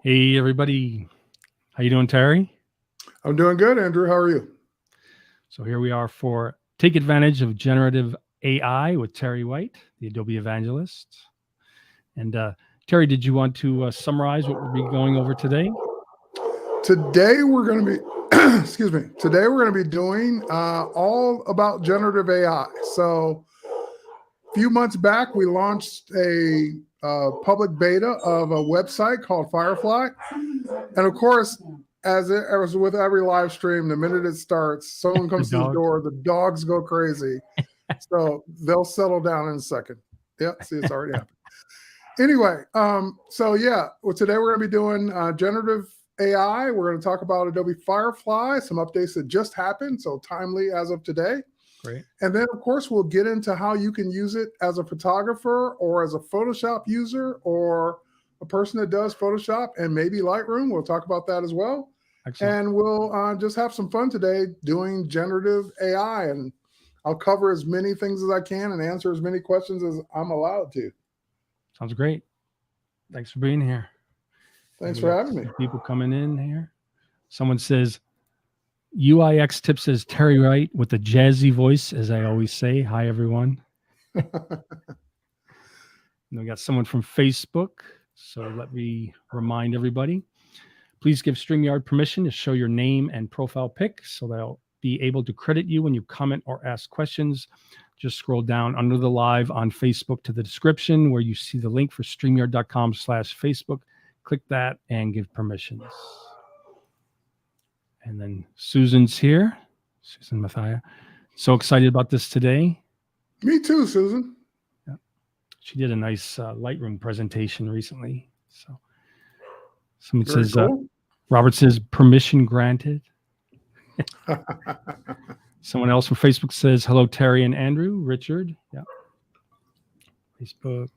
Hey everybody, how you doing, Terry? I'm doing good, Andrew. How are you? So here we are for Take Advantage of Generative AI with Terry White, the Adobe Evangelist. And Terry, did you want to summarize what we'll be going over today? Today we're going to be, excuse me. Today we're going to be doing all about generative AI. So, a few months back we launched a public beta of a website called Firefly, and of course, as with every live stream, the minute it starts, someone The comes to the dogs. door, the dogs go crazy. So they'll settle down in a second. Yep, see, it's already happened. Anyway, so yeah, well, today we're going to be doing generative AI. We're going to talk about Adobe Firefly, some updates that just happened, so timely as of today. Great. And then, of course, we'll get into how you can use it as a photographer or as a Photoshop user or a person that does Photoshop and maybe Lightroom. We'll talk about that as well. Excellent. And we'll just have some fun today doing generative AI. And I'll cover as many things as I can and answer as many questions as I'm allowed to. Sounds great. Thanks for being here. And Thanks we for got having me. some people coming in here. Someone says, UIX tip says Terry White with a jazzy voice, as I always say. Hi, everyone. And we got someone from Facebook. So let me remind everybody. Please give StreamYard permission to show your name and profile pic so they'll be able to credit you when you comment or ask questions. Just scroll down under the live on Facebook to the description where you see the link for StreamYard.com/Facebook. Click that and give permissions. And then Susan's here. Susan Mathia. So excited about this today. Me too, Susan. Yeah. She did a nice Lightroom presentation recently. So someone Very says, cool. Robert says, permission granted. Someone else from Facebook says, hello, Terry and Andrew. Richard. Yeah. Facebook.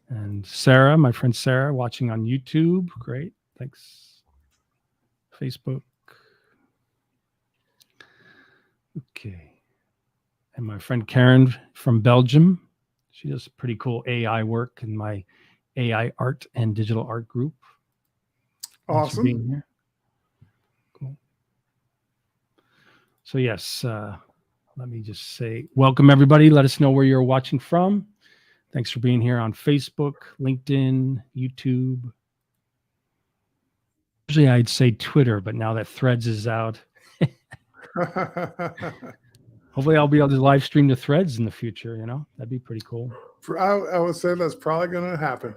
And Sarah, my friend Sarah, watching on YouTube. Great. Thanks. Facebook. Okay. And my friend Karen from Belgium. She does pretty cool AI work in my AI art and digital art group. Thanks for being Awesome. here. Cool. So yes, let me just say welcome everybody. Let us know where you're watching from. Thanks for being here on Facebook, LinkedIn, YouTube. Usually I'd say Twitter, but now that Threads is out, hopefully I'll be able to live stream the Threads in the future. You know, that'd be pretty cool. I would say that's probably going to happen.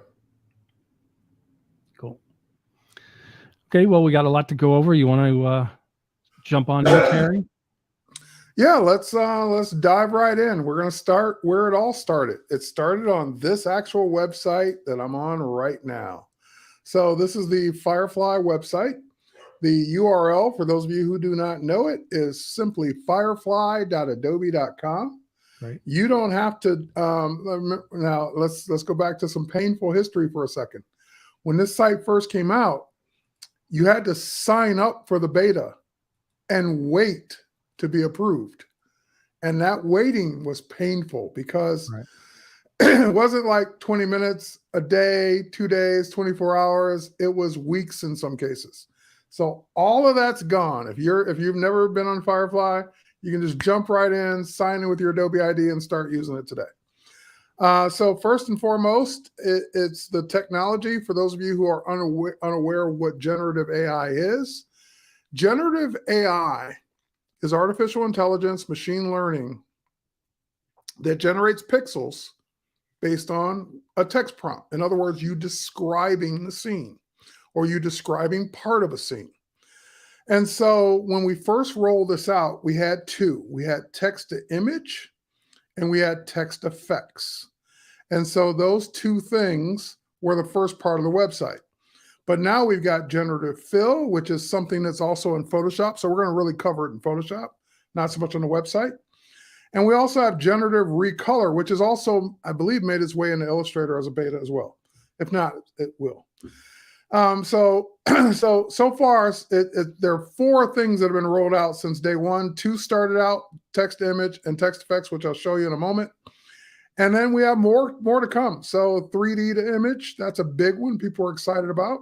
Cool. Okay, well, we got a lot to go over. You want to jump on in, Terry? Yeah, let's dive right in. We're going to start where it all started. It started on this actual website that I'm on right now. So this is the Firefly website. The URL, for those of you who do not know it, is simply firefly.adobe.com. Right. You don't have to. Now let's go back to some painful history for a second. When this site first came out, you had to sign up for the beta and wait to be approved. And that waiting was painful because Right. it wasn't like 20 minutes a day, 2 days, 24 hours. It was weeks in some cases. So all of that's gone. If you've never been on Firefly, you can just jump right in, sign in with your Adobe ID, and start using it today. So first and foremost, it's the technology. For those of you who are unaware of what generative AI is, generative AI is artificial intelligence, machine learning that generates pixels based on a text prompt. In other words, you describing the scene or you describing part of a scene. And so when we first rolled this out, we had two. We had text to image and we had text effects. And so those two things were the first part of the website. But now we've got generative fill, which is something that's also in Photoshop. So we're going to really cover it in Photoshop, not so much on the website. And we also have generative recolor, which is also, I believe, made its way into Illustrator as a beta as well. If not, it will. So far, there are four things that have been rolled out since day one. Two started out, text to image and text effects, which I'll show you in a moment. And then we have more to come. So 3D to image, that's a big one people are excited about.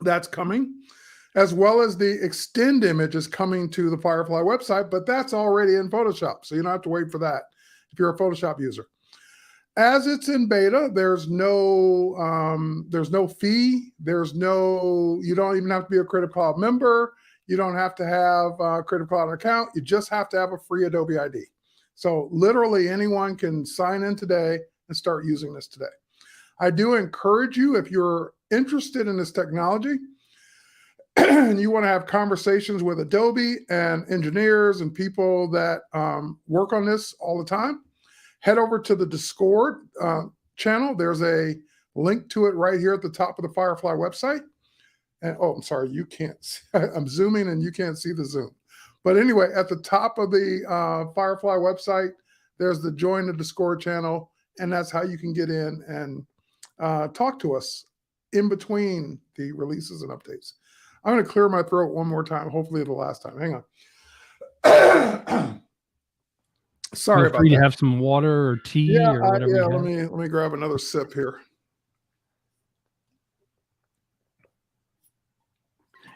That's coming, as well as the extend image is coming to the Firefly website, but that's already in Photoshop. So you don't have to wait for that if you're a Photoshop user. As it's in beta, there's no fee. You don't even have to be a Creative Cloud member. You don't have to have a Creative Cloud account. You just have to have a free Adobe ID. So literally anyone can sign in today and start using this today. I do encourage you, if you're interested in this technology and you want to have conversations with Adobe and engineers and people that work on this all the time, head over to the Discord channel. There's a link to it right here at the top of the Firefly website. And oh, I'm sorry, you can't see. I'm zooming and you can't see the zoom. But anyway, at the top of the Firefly website, there's the join the Discord channel, and that's how you can get in and talk to us in between the releases and updates. I'm going to clear my throat one more time, hopefully the last time. Hang on. Sorry Feel about free that. to have some water or tea or whatever. Yeah, let me grab another sip here.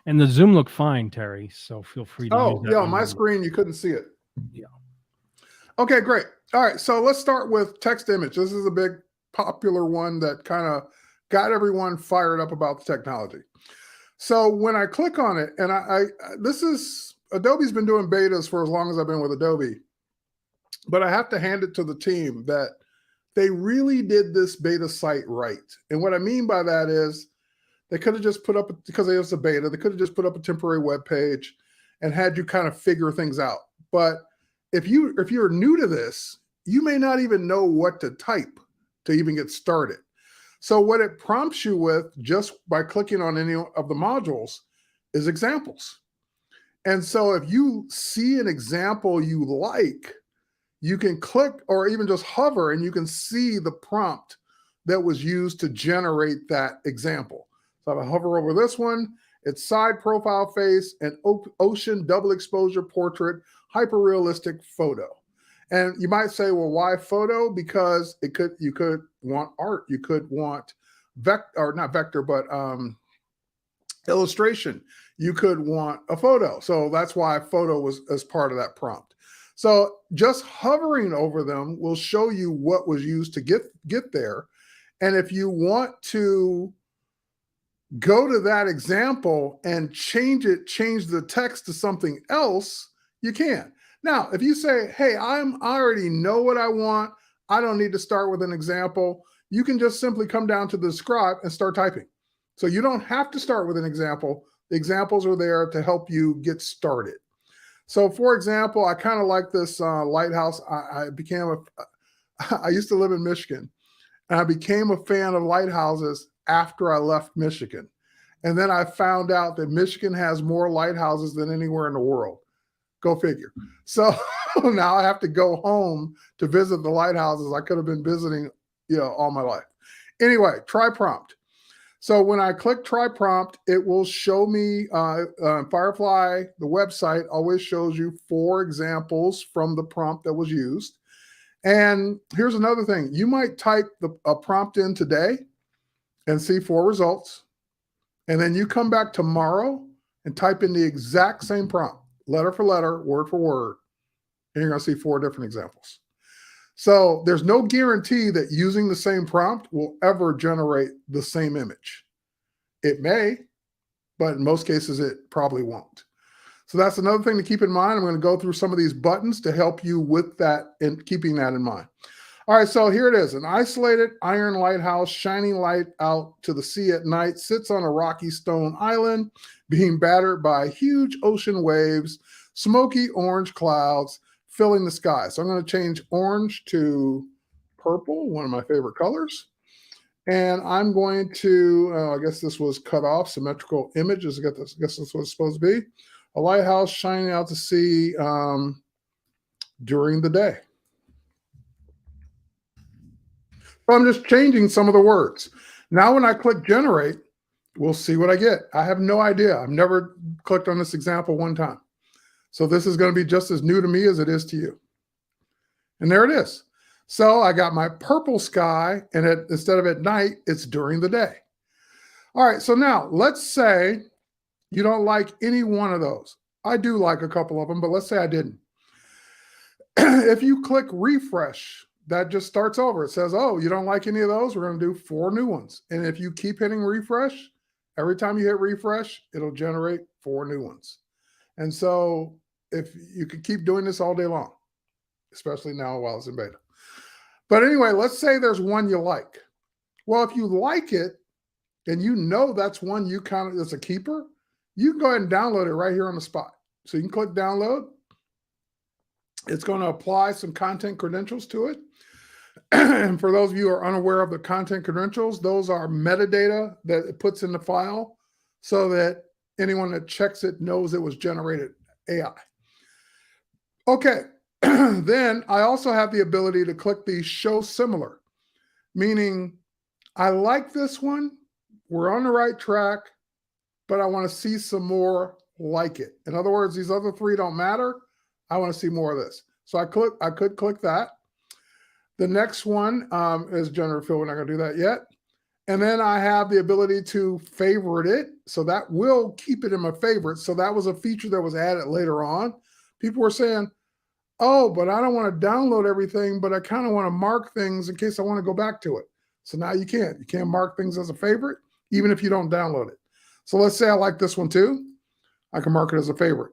And the Zoom looked fine, Terry. So feel free to use that. Oh, yeah, my screen, you couldn't see it. Yeah. Okay, great. All right, so let's start with text image. This is a big popular one that kind of got everyone fired up about the technology. So when I click on it, and Adobe's been doing betas for as long as I've been with Adobe, but I have to hand it to the team that they really did this beta site right. And what I mean by that is they could have just put up, because it was a beta, they could have just put up a temporary web page and had you kind of figure things out. But if you're new to this, you may not even know what to type to even get started. So what it prompts you with just by clicking on any of the modules is examples. And so if you see an example you like, you can click or even just hover and you can see the prompt that was used to generate that example. So if I hover over this one, it's side profile face and ocean double exposure portrait, hyper-realistic photo. And you might say, well, why photo? Because you could want art. You could want illustration. You could want a photo. So that's why photo was as part of that prompt. So just hovering over them will show you what was used to get there. And if you want to go to that example and change the text to something else, you can. Now, if you say, hey, I already know what I want, I don't need to start with an example, you can just simply come down to the scribe and start typing. So you don't have to start with an example. The examples are there to help you get started. So for example, I kind of like this lighthouse. I used to live in Michigan, and I became a fan of lighthouses after I left Michigan. And then I found out that Michigan has more lighthouses than anywhere in the world. Go figure. So now I have to go home to visit the lighthouses I could have been visiting, all my life. Anyway, try prompt. So when I click try prompt, it will show me Firefly, the website always shows you 4 examples from the prompt that was used. And here's another thing. You might type a prompt in today and see 4 results. And then you come back tomorrow and type in the exact same prompt, letter for letter, word for word, and you're going to see 4 different examples. So there's no guarantee that using the same prompt will ever generate the same image. It may, but in most cases, it probably won't. So that's another thing to keep in mind. I'm going to go through some of these buttons to help you with that and keeping that in mind. All right, so here it is. An isolated iron lighthouse shining light out to the sea at night sits on a rocky stone island being battered by huge ocean waves, smoky orange clouds filling the sky. So I'm going to change orange to purple, one of my favorite colors. And I'm going to, I guess this was cut off, symmetrical images. I guess this was what it's supposed to be. A lighthouse shining out to sea during the day. So I'm just changing some of the words. Now when I click generate, we'll see what I get. I have no idea. I've never clicked on this example one time. So this is going to be just as new to me as it is to you. And there it is. So I got my purple sky, and instead of at night, it's during the day. All right, so now let's say you don't like any one of those. I do like a couple of them, but let's say I didn't. If you click refresh, that just starts over. It says, oh, you don't like any of those? We're going to do 4 new ones. And if you keep hitting refresh, every time you hit refresh, it'll generate 4 new ones. And so if you could keep doing this all day long, especially now while it's in beta. But anyway, let's say there's one you like. Well, if you like it and you know that's one you kind of, that's a keeper, you can go ahead and download it right here on the spot. So you can click download. It's going to apply some content credentials to it. And for those of you who are unaware of the content credentials, those are metadata that it puts in the file so that anyone that checks it knows it was generated AI. Okay, then I also have the ability to click the show similar, meaning I like this one, we're on the right track, but I want to see some more like it. In other words, these other 3 don't matter. I want to see more of this. So I could click that. The next one is generative fill. We're not going to do that yet. And then I have the ability to favorite it. So that will keep it in my favorites. So that was a feature that was added later on. People were saying, oh, but I don't want to download everything, but I kind of want to mark things in case I want to go back to it. So now you can't. You can't mark things as a favorite, even if you don't download it. So let's say I like this one too. I can mark it as a favorite.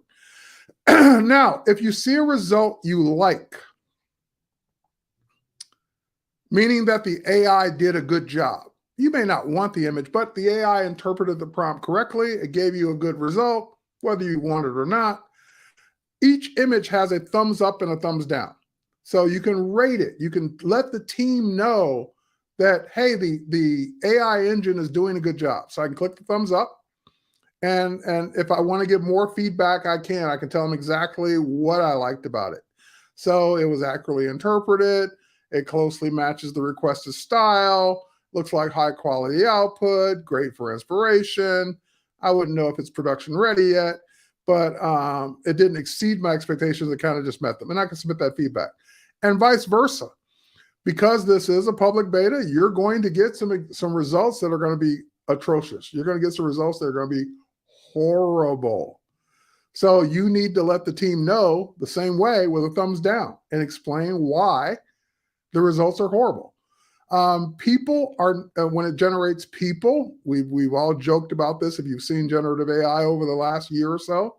Now, if you see a result you like, meaning that the AI did a good job, you may not want the image, but the AI interpreted the prompt correctly. It gave you a good result, whether you want it or not. Each image has a thumbs up and a thumbs down. So you can rate it. You can let the team know that, hey, the AI engine is doing a good job. So I can click the thumbs up. And if I want to give more feedback, I can tell them exactly what I liked about it. So it was accurately interpreted. It closely matches the requested style. Looks like high quality output, great for inspiration. I wouldn't know if it's production ready yet, but it didn't exceed my expectations. It kind of just met them. And I can submit that feedback. And vice versa. Because this is a public beta, you're going to get some results that are going to be atrocious. You're going to get some results that are going to be horrible. So you need to let the team know the same way with a thumbs down and explain why the results are horrible. People are, when it generates people, we've all joked about this if you've seen generative AI over the last year or so.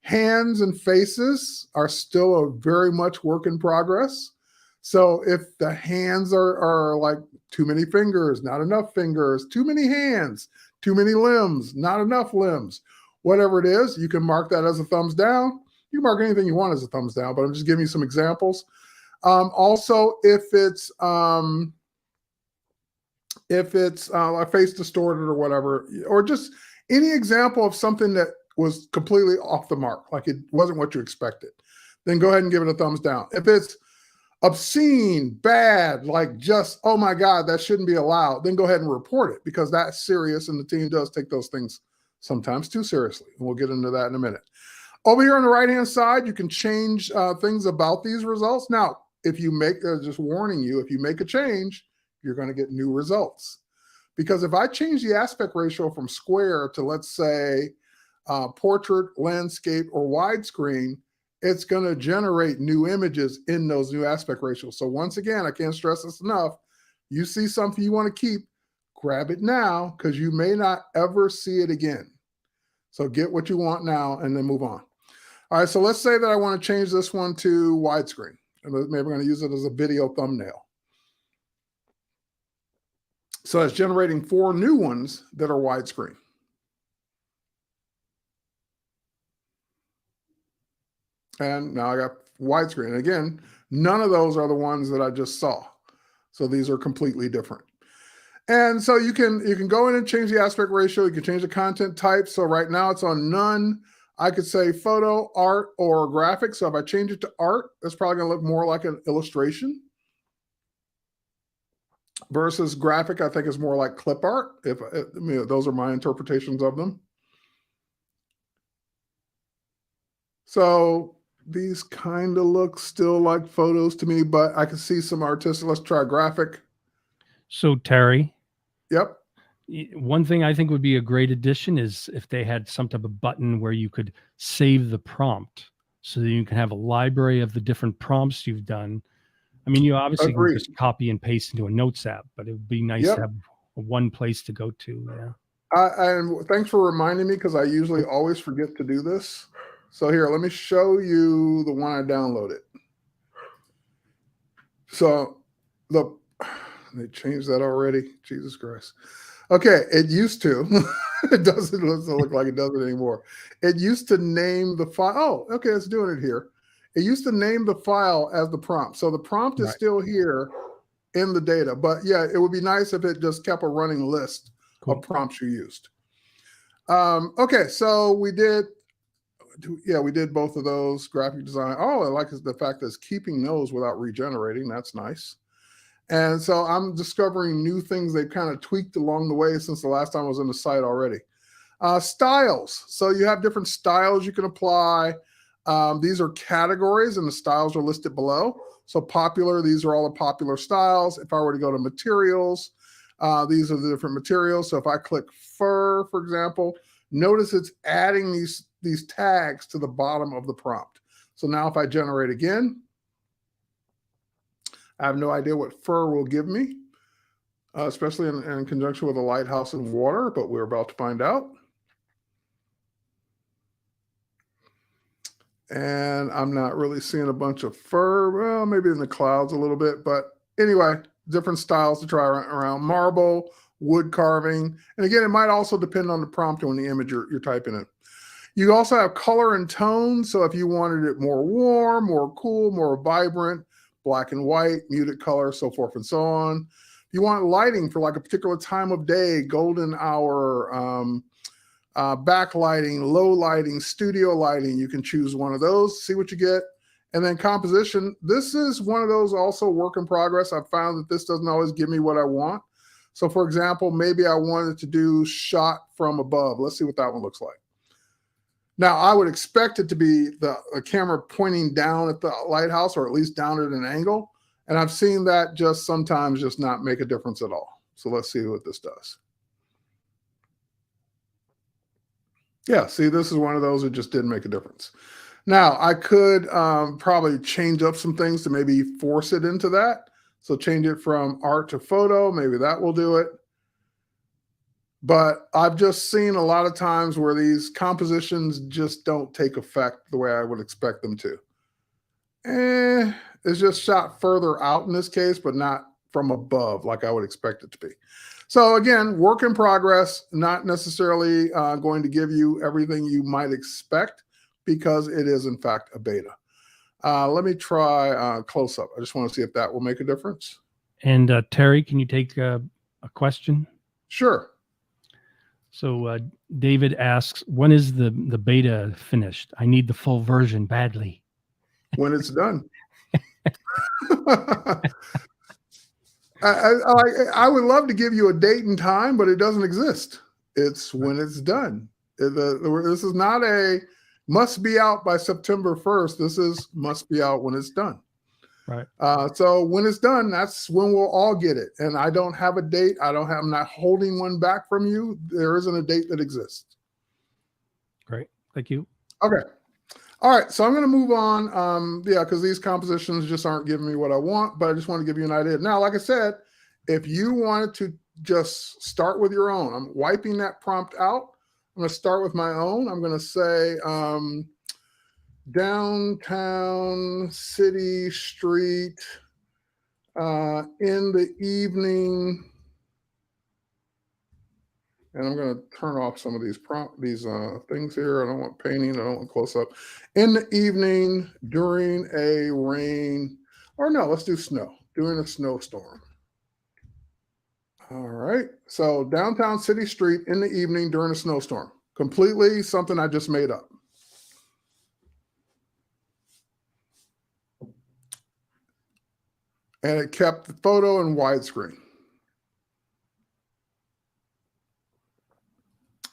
Hands and faces are still a very much work in progress. So if the hands are like too many fingers, not enough fingers, too many hands, too many limbs, not enough limbs, whatever it is, you can mark that as a thumbs down. You can mark anything you want as a thumbs down, but I'm just giving you some examples. Also, if it's a face distorted or whatever, or just any example of something that was completely off the mark, like it wasn't what you expected, then go ahead and give it a thumbs down. If it's obscene, bad, like just, oh my God, that shouldn't be allowed, then go ahead and report it, because that's serious and the team does take those things sometimes too seriously. And we'll get into that in a minute. Over here on the right-hand side, you can change things about these results. Now, if you make, just warning you, if you make a change, you're going to get new results. Because if I change the aspect ratio from square to, let's say, portrait, landscape, or widescreen, it's going to generate new images in those new aspect ratios. So once again, I can't stress this enough. You see something you want to keep, grab it now, because you may not ever see it again. So get what you want now and then move on. All right, so let's say that I want to change this one to widescreen. And maybe we're going to use it as a video thumbnail. So it's generating 4 new ones that are widescreen. And now I got widescreen. And again, none of those are the ones that I just saw. So these are completely different. And so you can go in and change the aspect ratio. You can change the content type. So right now it's on none. I could say photo, art, or graphic. So if I change it to art, it's probably going to look more like an illustration. Versus graphic, I think is more like clip art. If those are my interpretations of them. So these kind of look still like photos to me, but I can see some artistic. Let's try graphic. So Terry. Yep. One thing I think would be a great addition is if they had some type of button where you could save the prompt so that you can have a library of the different prompts you've done. I mean, you obviously can Agreed. just copy and paste into a notes app, but it would be nice to Yep. have one place to go to. Yeah. And thanks for reminding me, because I usually always forget to do this. So here, let me show you the one I downloaded. So they changed that already. Jesus Christ. Okay, it used to. It doesn't look like it does it anymore. It used to name the file. Oh, okay, it's doing it here. It used to name the file as the prompt. So the prompt is still here in the data. But yeah, it would be nice if it just kept a running list of prompts you used. Okay, so we did both of those. Graphic design. Oh, I like the fact that it's keeping those without regenerating. That's nice. And so I'm discovering new things they've kind of tweaked along the way since the last time I was on the site already. Styles. So you have different styles you can apply. These are categories, and the styles are listed below. So popular, these are all the popular styles. If I were to go to materials, these are the different materials. So if I click fur, for example, notice it's adding these tags to the bottom of the prompt. So now if I generate again, I have no idea what fur will give me, especially in conjunction with a lighthouse and water, but we're about to find out. And I'm not really seeing a bunch of fur. Well, maybe in the clouds a little bit, but anyway, different styles to try around. Marble, wood carving. And again, it might also depend on the prompt on the image you're typing in. You also have color and tone. So if you wanted it more warm, more cool, more vibrant, black and white, muted color, so forth and so on. If you want lighting for like a particular time of day, golden hour, backlighting, low lighting, studio lighting, you can choose one of those, see what you get. And then composition, this is one of those also work in progress. I've found that this doesn't always give me what I want. So for example, maybe I wanted to do shot from above. Let's see what that one looks like. Now, I would expect it to be the camera pointing down at the lighthouse, or at least down at an angle. And I've seen that just sometimes just not make a difference at all. So let's see what this does. Yeah, see, this is one of those that just didn't make a difference. Now, I could probably change up some things to maybe force it into that. So change it from art to photo. Maybe that will do it. But I've just seen a lot of times where these compositions just don't take effect the way I would expect them to. It's just shot further out in this case, but not from above like I would expect it to be. So again, work in progress, not necessarily going to give you everything you might expect, because it is in fact a beta. Let me try Closeup. I just want to see if that will make a difference. And Terry, can you take a question? Sure. So David asks, when is the beta finished? I need the full version badly. When it's done. I would love to give you a date and time, but it doesn't exist. It's when it's done. This is not a must be out by September 1st. This is must be out when it's done. Right. So when it's done, that's when we'll all get it. And I don't have a date. I'm not holding one back from you. There isn't a date that exists. Great. Thank you. Okay. All right. So I'm going to move on. Yeah, because these compositions just aren't giving me what I want, but I just want to give you an idea. Now, like I said, if you wanted to just start with your own, I'm wiping that prompt out. I'm going to start with my own. I'm going to say, downtown city street in the evening, and I'm going to turn off some of these things here. I don't want painting. I don't want close up. In the evening during a rain, or no, let's do snow, during a snowstorm. All right. So downtown city street in the evening during a snowstorm. Completely something I just made up. And it kept the photo in widescreen.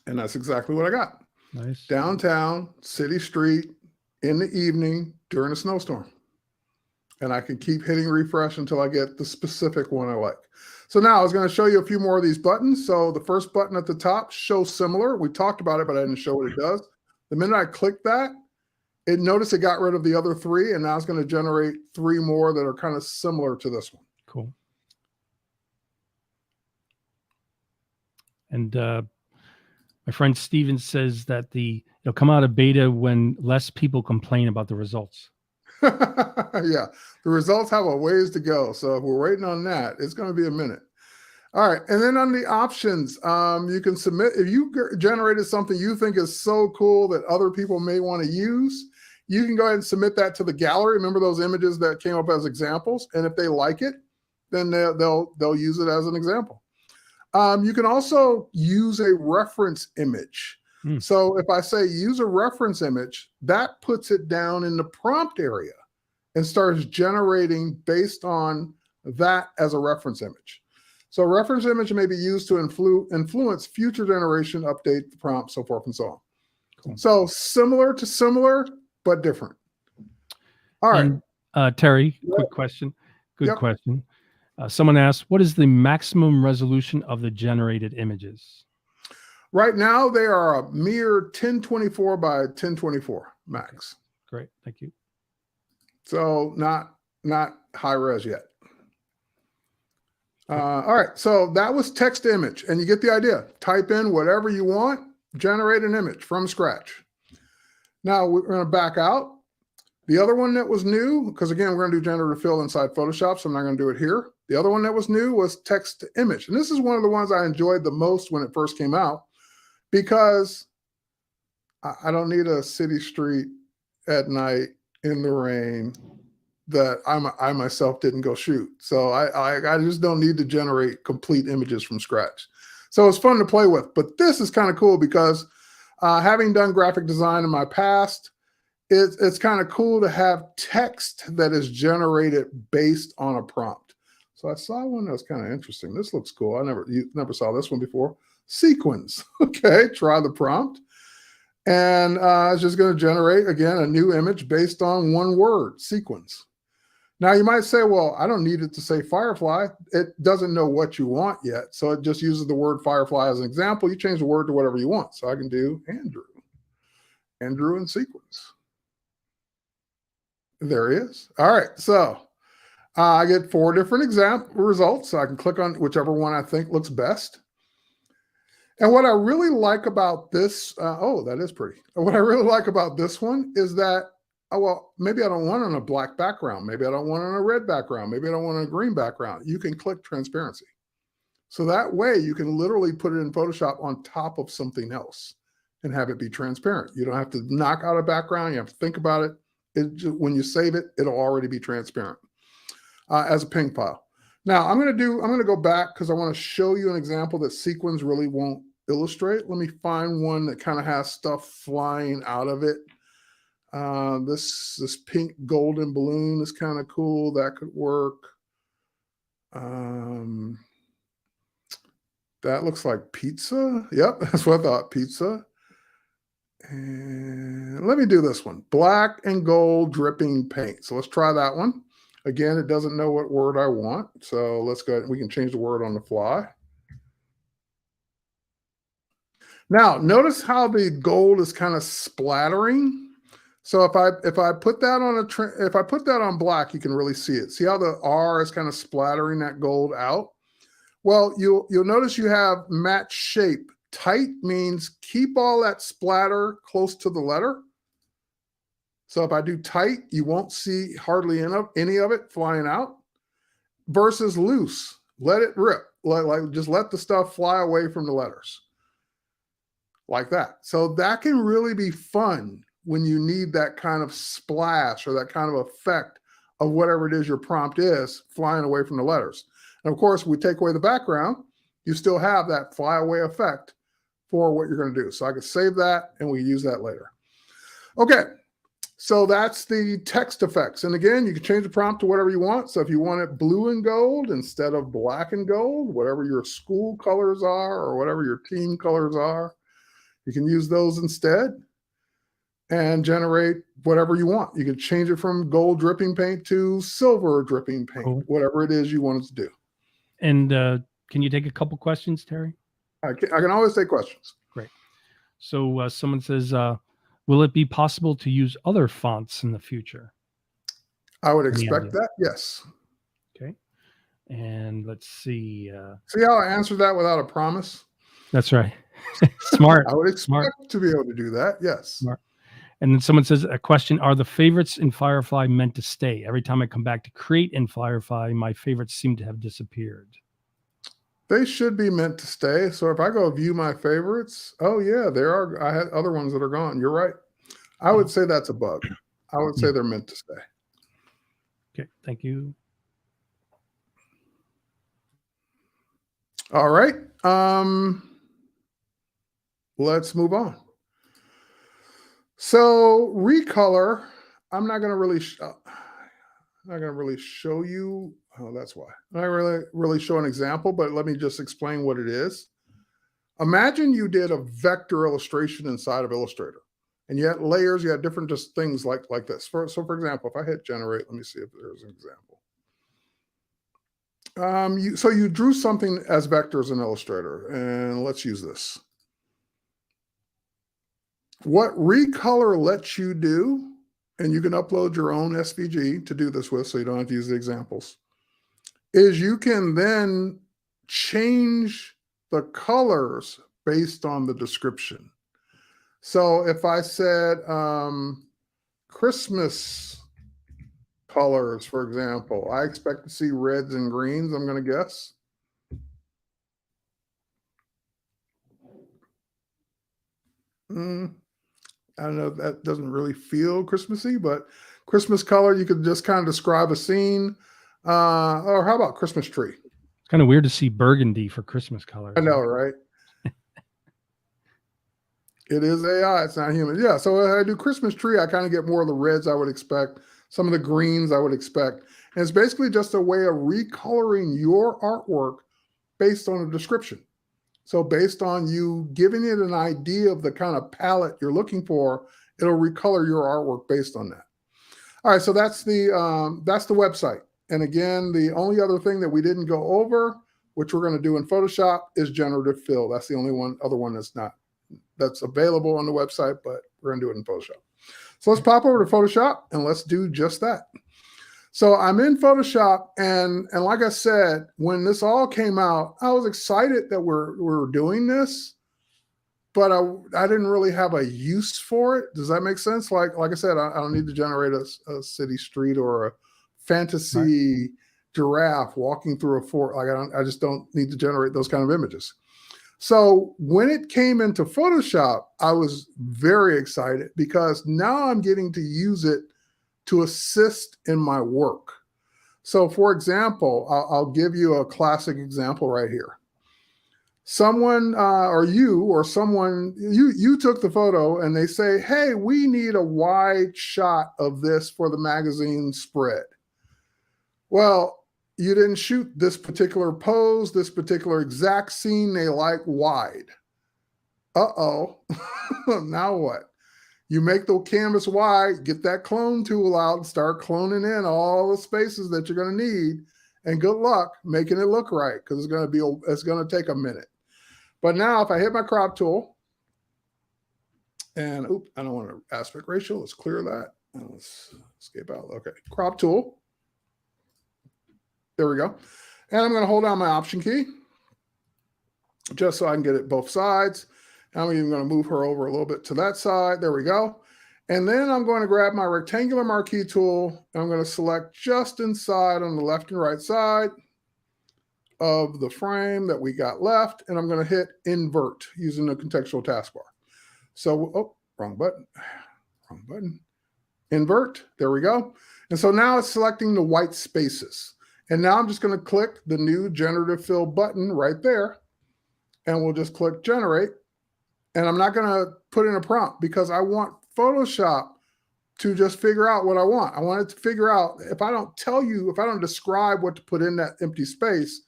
And that's exactly what I got. Nice. Downtown, city street, in the evening, during a snowstorm. And I can keep hitting refresh until I get the specific one I like. So now I was going to show you a few more of these buttons. So the first button at the top, show similar. We talked about it, but I didn't show what it does. The minute I click that, notice it got rid of the other 3, and now it's going to generate 3 more that are kind of similar to this one. Cool. And my friend Steven says that it'll come out of beta when less people complain about the results. Yeah, the results have a ways to go. So if we're waiting on that, it's going to be a minute. All right. And then on the options, you can submit, if you generated something you think is so cool that other people may want to use, you can go ahead and submit that to the gallery. Remember those images that came up as examples? And if they like it, then they'll use it as an example. You can also use a reference image. So if I say use a reference image, that puts it down in the prompt area and starts generating based on that as a reference image. So a reference image may be used to influence future generation, update the prompt, so forth and so on. Cool. So similar to similar, but different. All right. And, Terry, quick question. Good question. Someone asked, what is the maximum resolution of the generated images? Right now, they are a mere 1024 by 1024 max. Great. Thank you. So not high res yet. All right. So that was text to image, and you get the idea. Type in whatever you want, generate an image from scratch. Now we're going to back out. The other one that was new, because again, we're going to do generative fill inside Photoshop, so I'm not going to do it here. The other one that was new was text to image. And this is one of the ones I enjoyed the most when it first came out, because I don't need a city street at night in the rain that I myself didn't go shoot. So I just don't need to generate complete images from scratch. So it's fun to play with. But this is kind of cool because having done graphic design in my past, it's kind of cool to have text that is generated based on a prompt. So I saw one that was kind of interesting. This looks cool. You never saw this one before. Sequins. Okay, try the prompt. And it's just going to generate, again, a new image based on one word, sequins. Now, you might say, well, I don't need it to say Firefly. It doesn't know what you want yet. So it just uses the word Firefly as an example. You change the word to whatever you want. So I can do Andrew and sequins. There he is. All right. So I get 4 different example results. So I can click on whichever one I think looks best. And what I really like about this, that is pretty. What I really like about this one is that, well, maybe I don't want it on a black background. Maybe I don't want it on a red background. Maybe I don't want it on a green background. You can click transparency. So that way you can literally put it in Photoshop on top of something else and have it be transparent. You don't have to knock out a background. You have to think about it. When you save it, it'll already be transparent as a ping file. Now I'm going to go back because I want to show you an example that sequins really won't illustrate. Let me find one that kind of has stuff flying out of it. This pink golden balloon is kind of cool. That could work. That looks like pizza. Yep, that's what I thought, pizza. And let me do this one. Black and gold dripping paint. So let's try that one. Again, it doesn't know what word I want. So let's go ahead. We can change the word on the fly. Now, notice how the gold is kind of splattering. So if I put that on black, you can really see it. See how the R is kind of splattering that gold out? Well, you'll notice you have match shape. Tight means keep all that splatter close to the letter. So if I do tight, you won't see hardly any of it flying out. Versus loose, let it rip. Like just let the stuff fly away from the letters. Like that. So that can really be fun when you need that kind of splash or that kind of effect of whatever it is your prompt is flying away from the letters. And of course, we take away the background, you still have that fly away effect for what you're going to do. So I can save that and we use that later. Okay. So that's the text effects. And again, you can change the prompt to whatever you want. So if you want it blue and gold instead of black and gold, whatever your school colors are or whatever your team colors are, you can use those instead. and generate whatever you want. You can change it from gold dripping paint to silver dripping paint, Cool. whatever it is you want it to do. And can you take a couple questions, Terry? I can always take questions. Great. So someone says, will it be possible to use other fonts in the future? I would Any expect idea? that, yes. Okay. And let's see. See how I answered that without a promise? That's right. Smart. I would expect Smart. to be able to do that, yes. Smart. And then someone says a question, are the favorites in Firefly meant to stay? Every time I come back to create in Firefly, my favorites seem to have disappeared. They should be meant to stay. So if I go view my favorites, oh yeah, I had other ones that are gone. You're right. I would say that's a bug. I would say they're meant to stay. Okay, thank you. All right. Let's move on. So Recolor, I'm not going to really show you. Oh, that's why. I'm not really show an example, but let me just explain what it is. Imagine you did a vector illustration inside of Illustrator, and you had layers, you had different just things like this. So for example, if I hit generate, let me see if there's an example. So you drew something as vectors in Illustrator, and let's use this. What Recolor lets you do, and you can upload your own SVG to do this with, so you don't have to use the examples, is you can then change the colors based on the description. So if I said Christmas colors, for example, I expect to see reds and greens, I'm going to guess. I don't know, that doesn't really feel Christmassy, but Christmas color, you could just kind of describe a scene. Or how about Christmas tree? It's kind of weird to see burgundy for Christmas colors. I know, right? It is AI, it's not human. Yeah, so if I do Christmas tree, I kind of get more of the reds I would expect, some of the greens I would expect. And it's basically just a way of recoloring your artwork based on a description. So based on you giving it an idea of the kind of palette you're looking for, it'll recolor your artwork based on that. All right, so that's the website. And again, the only other thing that we didn't go over, which we're going to do in Photoshop, is generative fill. That's the only other one that's available on the website, but we're going to do it in Photoshop. So let's pop over to Photoshop and let's do just that. So I'm in Photoshop, and like I said, when this all came out, I was excited that we're doing this, but I didn't really have a use for it. Does that make sense? Like I said, I don't need to generate a city street or a fantasy giraffe walking through a fort. Like I just don't need to generate those kind of images. So when it came into Photoshop, I was very excited because now I'm getting to use it to assist in my work. So for example, I'll give you a classic example right here. Someone you took the photo and they say, hey, we need a wide shot of this for the magazine spread. Well, you didn't shoot this particular pose, this particular exact scene they like wide. Uh-oh, now what? You make the canvas wide, get that clone tool out and start cloning in all the spaces that you're going to need, and good luck making it look right, because it's going to take a minute. But now if I hit my crop tool, and I don't want an aspect ratio, let's clear that. And let's escape out. Okay, crop tool. There we go. And I'm going to hold down my Option key just so I can get it both sides. I'm even going to move her over a little bit to that side. There we go. And then I'm going to grab my rectangular marquee tool, and I'm going to select just inside on the left and right side of the frame that we got left, and I'm going to hit invert using the contextual taskbar. So, wrong button. Invert, there we go. And so now it's selecting the white spaces. And now I'm just going to click the new generative fill button right there, and we'll just click generate. And I'm not going to put in a prompt because I want Photoshop to just figure out what I want. I want it to figure out, if I don't describe what to put in that empty space,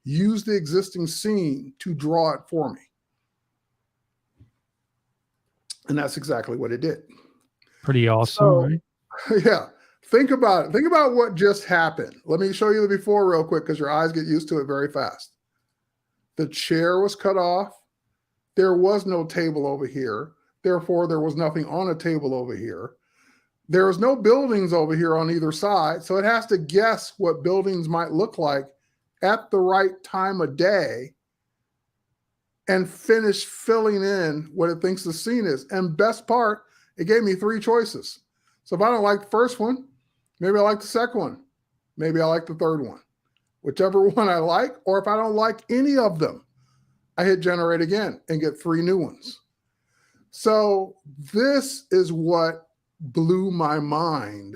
use the existing scene to draw it for me. And that's exactly what it did. Pretty awesome, So, right? yeah, think about it. Think about what just happened. Let me show you the before real quick because your eyes get used to it very fast. The chair was cut off. There was no table over here. Therefore, there was nothing on a table over here. There was no buildings over here on either side. So it has to guess what buildings might look like at the right time of day and finish filling in what it thinks the scene is. And best part, it gave me 3 choices. So if I don't like the first one, maybe I like the second one. Maybe I like the third one. Whichever one I like, or if I don't like any of them, I hit generate again and get 3 new ones. So this is what blew my mind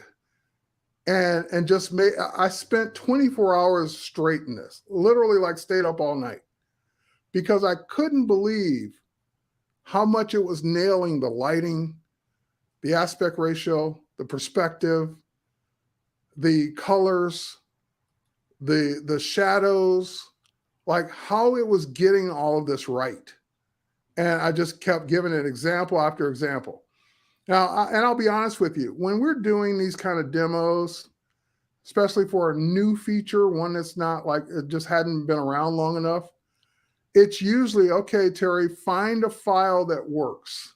and just made, I spent 24 hours straight in this, literally like stayed up all night because I couldn't believe how much it was nailing the lighting, the aspect ratio, the perspective, the colors, the shadows, like how it was getting all of this right. And I just kept giving it example after example. Now, and I'll be honest with you, when we're doing these kind of demos, especially for a new feature, one that's not like it just hadn't been around long enough, it's usually, okay, Terry, find a file that works.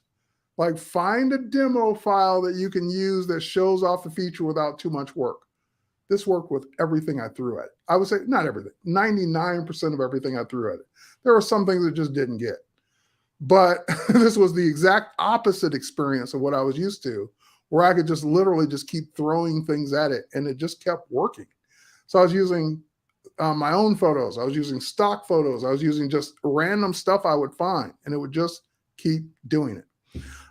Like find a demo file that you can use that shows off the feature without too much work. This worked with everything I threw at it. I would say not everything, 99% of everything I threw at it. There were some things that just didn't get. But this was the exact opposite experience of what I was used to, where I could just literally just keep throwing things at it and it just kept working. So I was using my own photos. I was using stock photos. I was using just random stuff I would find and it would just keep doing it.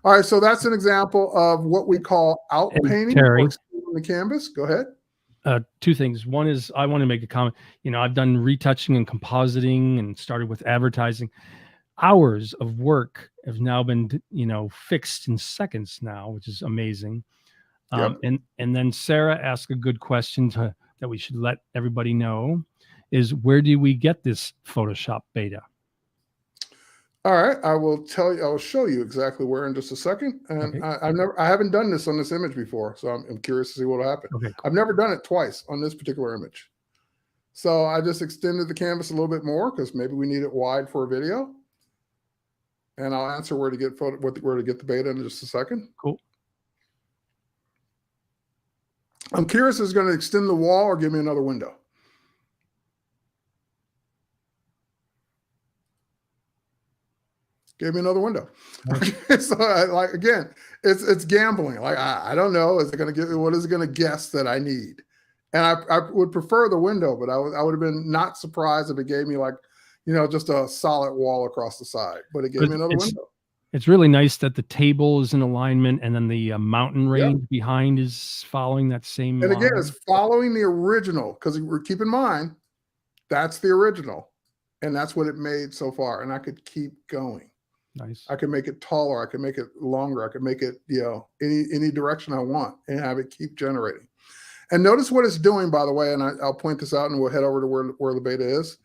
All right, so that's an example of what we call outpainting or extending the canvas. Go ahead. 2 things. One is I want to make a comment. You know, I've done retouching and compositing and started with advertising. Hours of work have now been, you know, fixed in seconds now, which is amazing. Yep. And then Sarah asked a good question that we should let everybody know is where do we get this Photoshop beta? All right, I will tell you. I will show you exactly where in just a second. And Okay. I haven't done this on this image before, so I'm curious to see what will happen. Okay, cool. I've never done it twice on this particular image, so I just extended the canvas a little bit more because maybe we need it wide for a video. And I'll answer where to get where to get the beta in just a second. Cool. I'm curious if it's going to extend the wall or give me another window. Gave me another window. Okay, so like again, it's gambling. Like I don't know. Is it going to give? What is it going to guess that I need? And I would prefer the window, but I would have been not surprised if it gave me like, you know, just a solid wall across the side. But it gave me another window. It's really nice that the table is in alignment and then the mountain range behind is following that same And again, line. it's following the original because keep in mind, that's the original. And that's what it made so far. And I could keep going. Nice. I can make it taller. I can make it longer. I can make it, you know, any direction I want and have it keep generating. And notice what it's doing, by the way, and I'll point this out and we'll head over to where the beta is.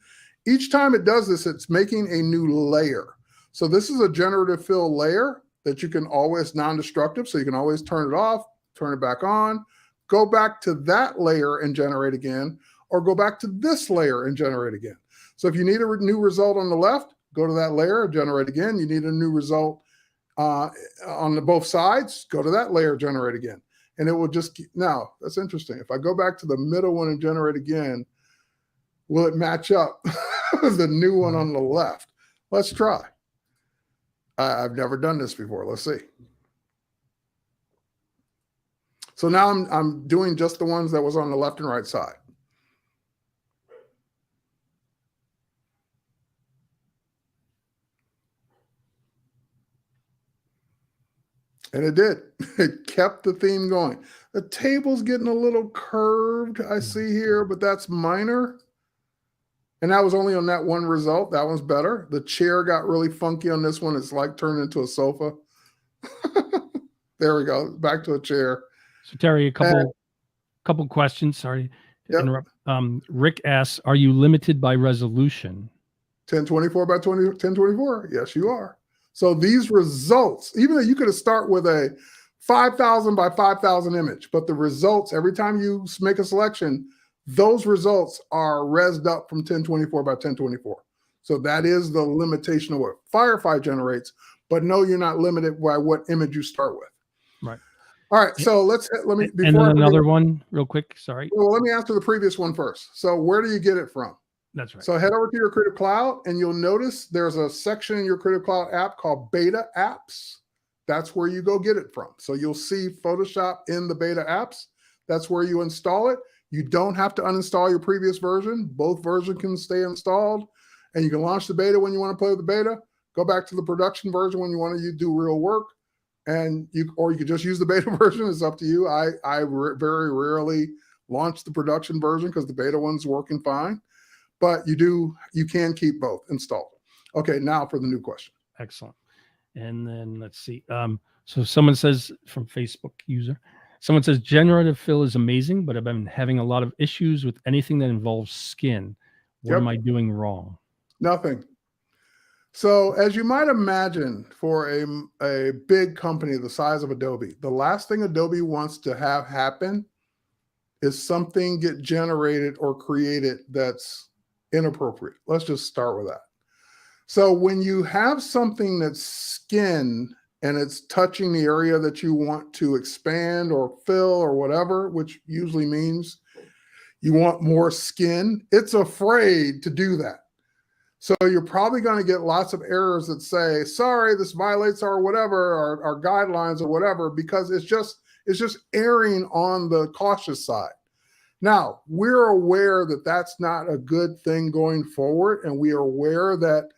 Each time it does this, it's making a new layer. So this is a generative fill layer that you can always non-destructive. So you can always turn it off, turn it back on, go back to that layer and generate again, or go back to this layer and generate again. So if you need a new result on the left, go to that layer, generate again. You need a new result on both sides, go to that layer, generate again. And it will just keep. Now, that's interesting. If I go back to the middle one and generate again, will it match up with the new one on the left? Let's try. I've never done this before. Let's see. So now I'm doing just the ones that was on the left and right side. And it did. It kept the theme going. The table's getting a little curved, I see here, but that's minor. And that was only on that one result. That one's better. The chair got really funky on this one. It's like turned into a sofa. There we go. Back to a chair. So Terry, a couple questions. Sorry to interrupt. Rick asks, are you limited by resolution? 1024 by 1024. Yes, you are. So these results, even though you could have start with a 5,000 by 5,000 image, but the results, every time you make a selection, those results are resed up from 1024 by 1024. So that is the limitation of what Firefly generates, but no, you're not limited by what image you start with. Right. All right, so let me, And before then another one real quick, sorry. well, let me answer the previous one first. So where do you get it from? That's right. So head over to your Creative Cloud and you'll notice there's a section in your Creative Cloud app called Beta Apps. That's where you go get it from. So you'll see Photoshop in the Beta Apps. That's where you install it. You don't have to uninstall your previous version. Both versions can stay installed, and you can launch the beta when you want to play with the beta, go back to the production version when you want to do real work, and you could just use the beta version. It's up to you. I very rarely launch the production version because the beta one's working fine, but you can keep both installed. Okay, now for the new question. Excellent. And then let's see. So someone says from Facebook user, someone says generative fill is amazing, but I've been having a lot of issues with anything that involves skin. What am I doing wrong? Nothing. So as you might imagine, for a big company the size of Adobe, the last thing Adobe wants to have happen is something get generated or created that's inappropriate. Let's just start with that. So when you have something that's skin and it's touching the area that you want to expand or fill or whatever, which usually means you want more skin, it's afraid to do that. So you're probably going to get lots of errors that say, sorry, this violates our whatever, our guidelines or whatever, because it's just erring on the cautious side. Now, we're aware that that's not a good thing going forward, and we are aware that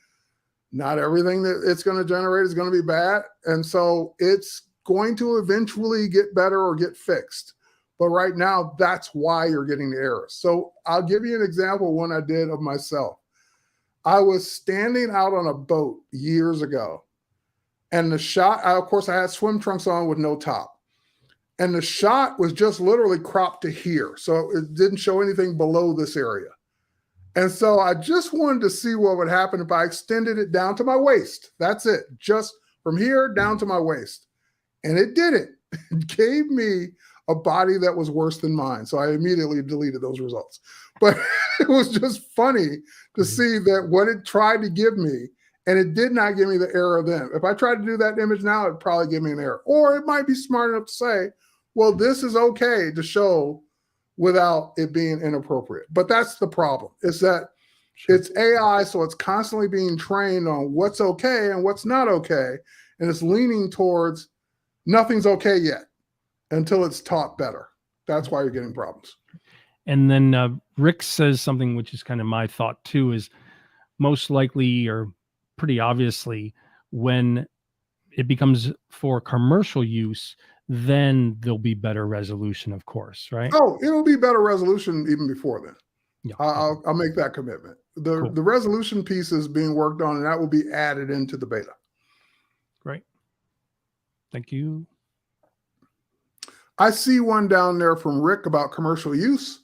not everything that it's going to generate is going to be bad. And so it's going to eventually get better or get fixed. But right now, that's why you're getting the errors. So I'll give you an example of one I did of myself. I was standing out on a boat years ago, and the shot, of course, I had swim trunks on with no top. And the shot was just literally cropped to here. So it didn't show anything below this area. And so I just wanted to see what would happen if I extended it down to my waist. That's it. Just from here down to my waist. And it didn't. It gave me a body that was worse than mine. So I immediately deleted those results. But it was just funny to see that what it tried to give me, and it did not give me the error then. If I tried to do that image now, it'd probably give me an error. Or it might be smart enough to say, well, this is okay to show without it being inappropriate. But that's the problem, is that it's AI, so it's constantly being trained on what's okay and what's not okay. And it's leaning towards nothing's okay yet until it's taught better. That's why you're getting problems. And then Rick says something which is kind of my thought too, is most likely or pretty obviously when it becomes for commercial use, then there'll be better resolution, of course, right? Oh, it'll be better resolution even before then. Yeah, I'll make that commitment. The resolution piece is being worked on, and that will be added into the beta. Great. Thank you. I see one down there from Rick about commercial use.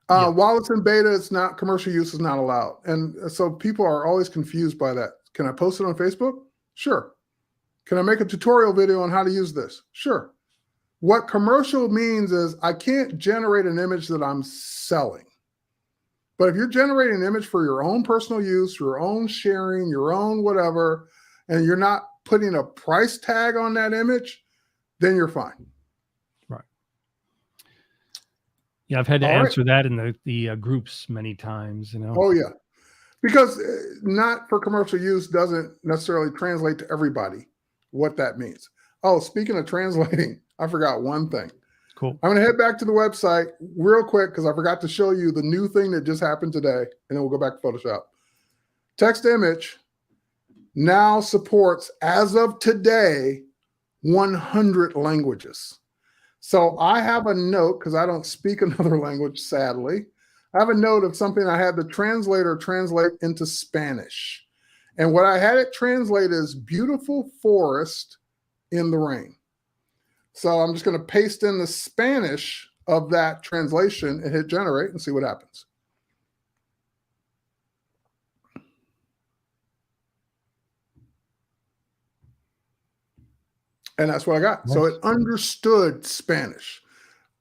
While it's in beta, it's not, commercial use is not allowed. And so people are always confused by that. Can I post it on Facebook? Sure. Can I make a tutorial video on how to use this? Sure. What commercial means is I can't generate an image that I'm selling. But if you're generating an image for your own personal use, your own sharing, your own whatever, and you're not putting a price tag on that image, then you're fine. Right. Yeah, I've had to answer that in the groups many times, you know. Oh, yeah. Because not for commercial use doesn't necessarily translate to everybody what that means. Oh, speaking of translating, I forgot one thing. Cool. I'm going to head back to the website real quick because I forgot to show you the new thing that just happened today, and then we'll go back to Photoshop. Text image now supports, as of today, 100 languages. So I have a note, because I don't speak another language, sadly. I have a note of something I had the translator translate into Spanish. And what I had it translate is beautiful forest in the rain. So I'm just going to paste in the Spanish of that translation and hit generate and see what happens. And that's what I got. Nice. So it understood Spanish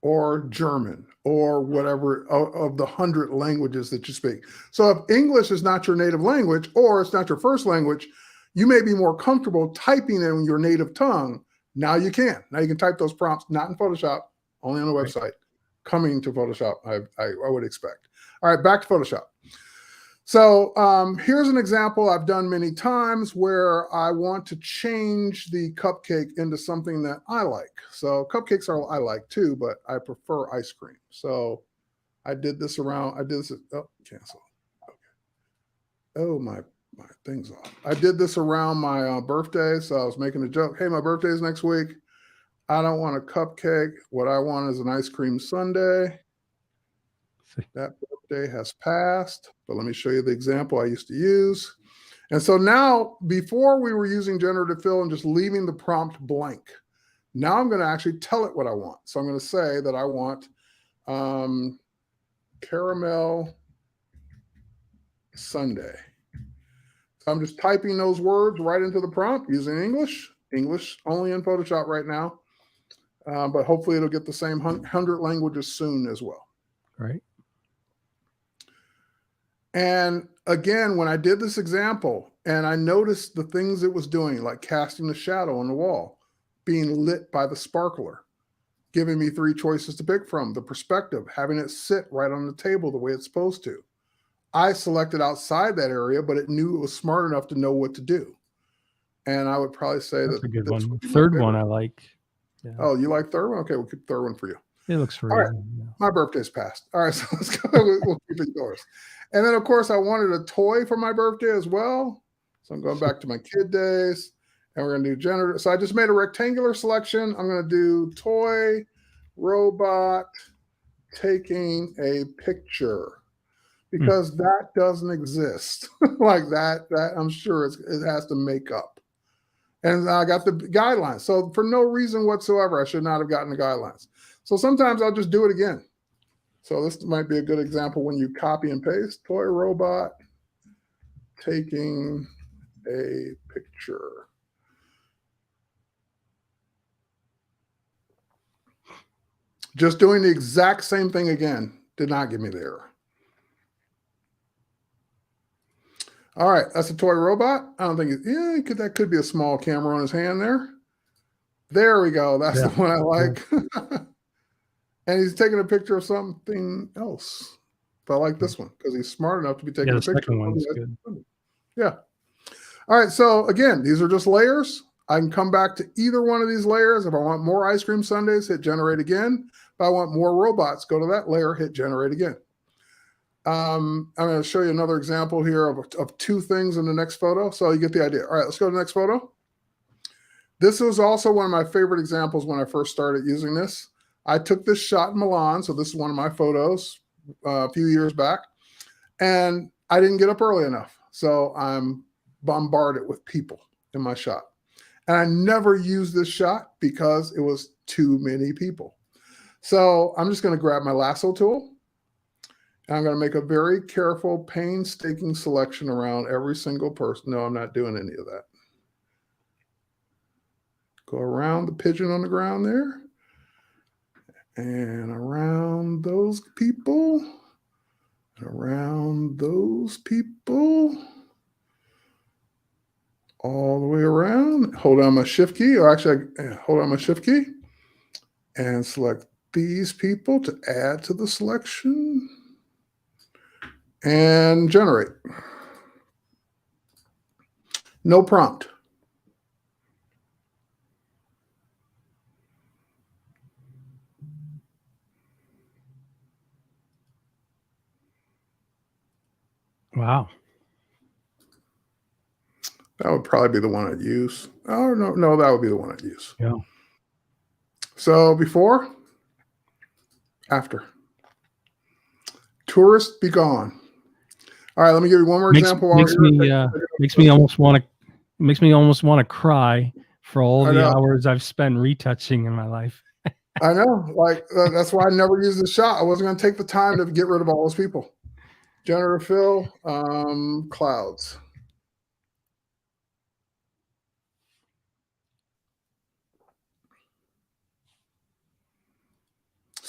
or German or whatever of the 100 languages that you speak. So if English is not your native language or it's not your first language, you may be more comfortable typing in your native tongue. Now you can. Now you can type those prompts, not in Photoshop, only on the website. Coming to Photoshop, I would expect. All right, back to Photoshop. So here's an example I've done many times where I want to change the cupcake into something that I like. So cupcakes I like too, but I prefer ice cream. So I did this around, oh, cancel. Okay. Oh, my thing's off. I did this around my birthday. So I was making a joke. Hey, my birthday's next week. I don't want a cupcake. What I want is an ice cream sundae. That birthday has passed, but let me show you the example I used to use. And so now, before we were using generative fill and just leaving the prompt blank, now I'm going to actually tell it what I want. So I'm going to say that I want caramel sundae. So I'm just typing those words right into the prompt using English only in Photoshop right now. But hopefully it'll get the same 100 languages soon as well. Right. And again, when I did this example and I noticed the things it was doing, like casting a shadow on the wall, being lit by the sparkler, giving me 3 choices to pick from, the perspective, having it sit right on the table the way it's supposed to. I selected outside that area, but it knew it was smart enough to know what to do. And I would probably say that's that a good this one. Third one I like. Yeah. Oh, you like third one? Okay, we'll keep third one for you. It looks real. All right. Yeah. My birthday's passed. All right, so let's go. We'll keep it yours. And then, of course, I wanted a toy for my birthday as well. So I'm going back to my kid days, and we're going to do generative. So I just made a rectangular selection. I'm going to do toy, robot, taking a picture, because that doesn't exist like that. That I'm sure it has to make up. And I got the guidelines. So for no reason whatsoever, I should not have gotten the guidelines. So sometimes I'll just do it again. So this might be a good example when you copy and paste. Toy robot taking a picture. Just doing the exact same thing again did not give me the error. All right, that's a toy robot. I don't think that could be a small camera on his hand there. There we go. That's the one I like. And he's taking a picture of something else. But I like this one because he's smart enough to be taking a picture. Second one's good. Yeah. All right. So again, these are just layers. I can come back to either one of these layers. If I want more ice cream sundaes, hit generate again. If I want more robots, go to that layer, hit generate again. I'm going to show you another example here of 2 things in the next photo. So you get the idea. All right, let's go to the next photo. This was also one of my favorite examples when I first started using this. I took this shot in Milan. So this is one of my photos a few years back. And I didn't get up early enough. So I'm bombarded with people in my shot. And I never used this shot because it was too many people. So I'm just going to grab my lasso tool. And I'm going to make a very careful, painstaking selection around every single person. No, I'm not doing any of that. Go around the pigeon on the ground there. And around those people. And around those people. All the way around. Hold down my shift key. Or actually, hold on my shift key. And select these people to add to the selection. And generate. No prompt. Wow. That would probably be the one I'd use. Oh, no, that would be the one I'd use. Yeah. So before, after. Tourist be gone. All right, let me give you one more example. Makes me almost want to cry for all the hours I've spent retouching in my life. I know, like that's why I never used the shot. I wasn't going to take the time to get rid of all those people. Generative fill, clouds.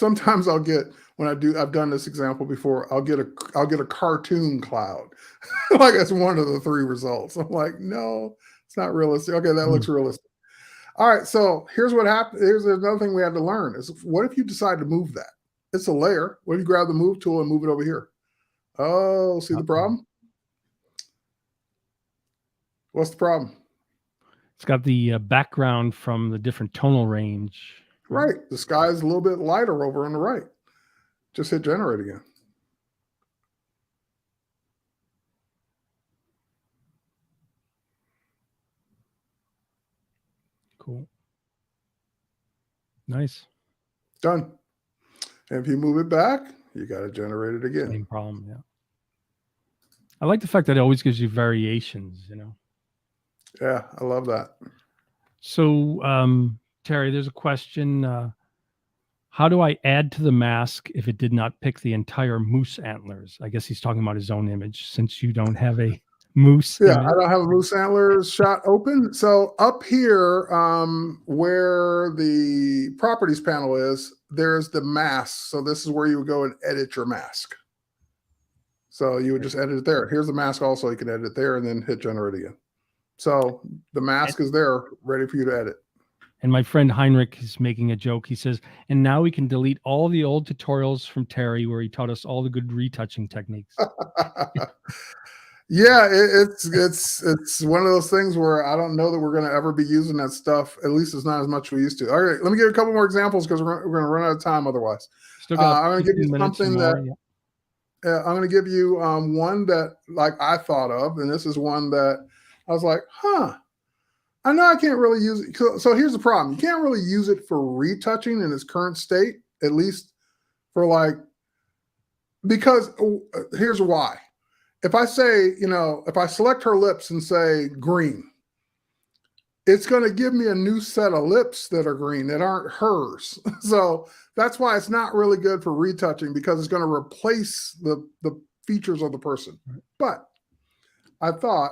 sometimes I'll get, I've done this example before, I'll get a cartoon cloud. Like that's one of the 3 results. I'm like, no, it's not realistic. Okay, that looks realistic. All right, so here's what happened. Here's another thing we had to learn is, what if you decide to move that? It's a layer. What if you grab the move tool and move it over here? Oh, see the problem? What's the problem? It's got the background from the different tonal range. Right. The sky is a little bit lighter over on the right. Just hit generate again. Cool. Nice. Done. And if you move it back, you got to generate it again. Same problem, yeah. I like the fact that it always gives you variations, you know. Yeah, I love that. So, Terry, there's a question. How do I add to the mask if it did not pick the entire moose antlers? I guess he's talking about his own image, since you don't have a moose Yeah, image. I don't have a moose antlers shot open. So up here, where the properties panel is, there's the mask. So this is where you would go and edit your mask. So you would just edit it there. Here's the mask also. You can edit it there and then hit generate again. So the mask is there ready for you to edit. And my friend Heinrich is making a joke. He says, and now we can delete all the old tutorials from Terry where he taught us all the good retouching techniques. Yeah, it's one of those things where I don't know that we're going to ever be using that stuff. At least it's not as much we used to. All right, let me give you a couple more examples because we're going to run out of time otherwise. Still got I'm going to give you something that I'm going to give you one that like I thought of, and this is one that I was like, huh. I know I can't really use it. So here's the problem. You can't really use it for retouching in its current state, at least for like, because here's why. If I say, if I select her lips and say green, it's going to give me a new set of lips that are green that aren't hers. So that's why it's not really good for retouching, because it's going to replace the features of the person. But I thought,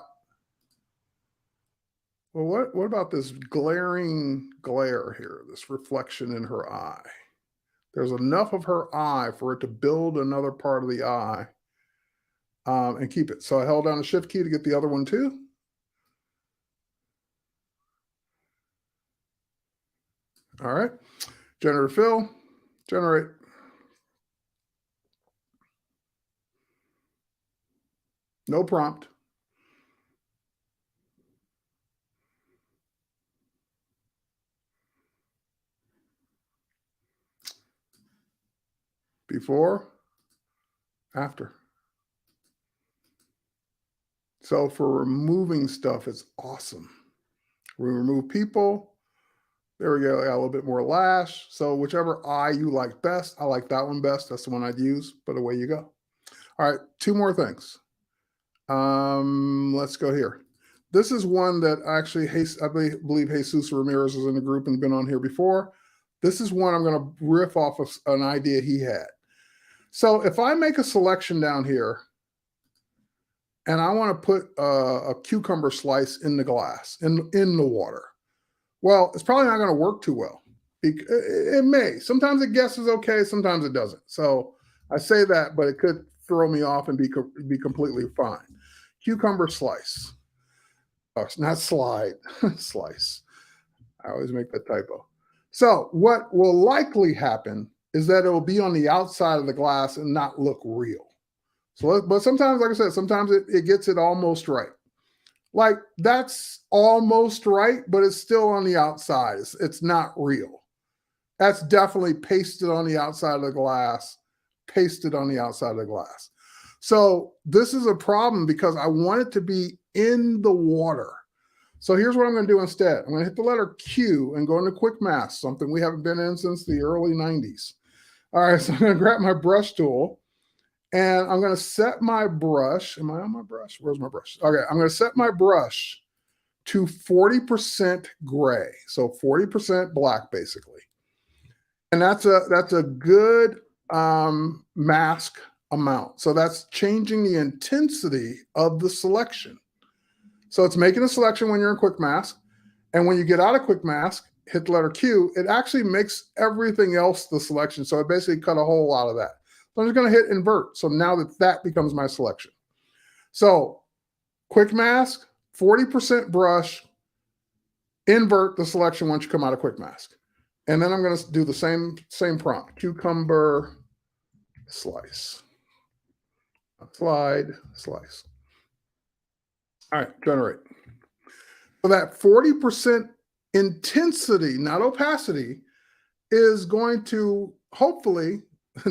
well, what about this glaring glare here, this reflection in her eye? There's enough of her eye for it to build another part of the eye and keep it. So I held down the shift key to get the other one too. All right, generative fill, generate. No prompt. Before, after. So for removing stuff, it's awesome. We remove people. There we go. I got a little bit more lash. So whichever eye you like best, I like that one best. That's the one I'd use, but away you go. All right, 2 more things. Let's go here. This is one that actually, I believe Jesus Ramirez is in the group and been on here before. This is one I'm going to riff off of an idea he had. So if I make a selection down here and I want to put a cucumber slice in the glass, in the water, well, it's probably not going to work too well. It may. Sometimes it guesses okay, sometimes it doesn't. So I say that, but it could throw me off and be completely fine. Cucumber slice. Oh, it's not slide, slice. I always make that typo. So what will likely happen is that it will be on the outside of the glass and not look real. So, but sometimes, like I said, sometimes it gets it almost right. Like that's almost right, but it's still on the outside. It's not real. That's definitely pasted on the outside of the glass, pasted on the outside of the glass. So this is a problem because I want it to be in the water. So here's what I'm going to do instead. I'm going to hit the letter Q and go into quick mask, something we haven't been in since the early 90s. All right, so I'm going to grab my brush tool and I'm going to set my brush. Am I on my brush? Where's my brush? Okay, I'm going to set my brush to 40% gray. So 40% black, basically. And that's a good mask amount. So that's changing the intensity of the selection. So it's making a selection when you're in quick mask. And when you get out of quick mask, hit the letter Q, it actually makes everything else the selection. So it basically cut a whole lot of that. So I'm just going to hit invert. So now that becomes my selection. So quick mask, 40% brush, invert the selection once you come out of quick mask. And then I'm going to do the same prompt, cucumber slice, slide, slice. All right, generate. So that 40% intensity, not opacity, is going to hopefully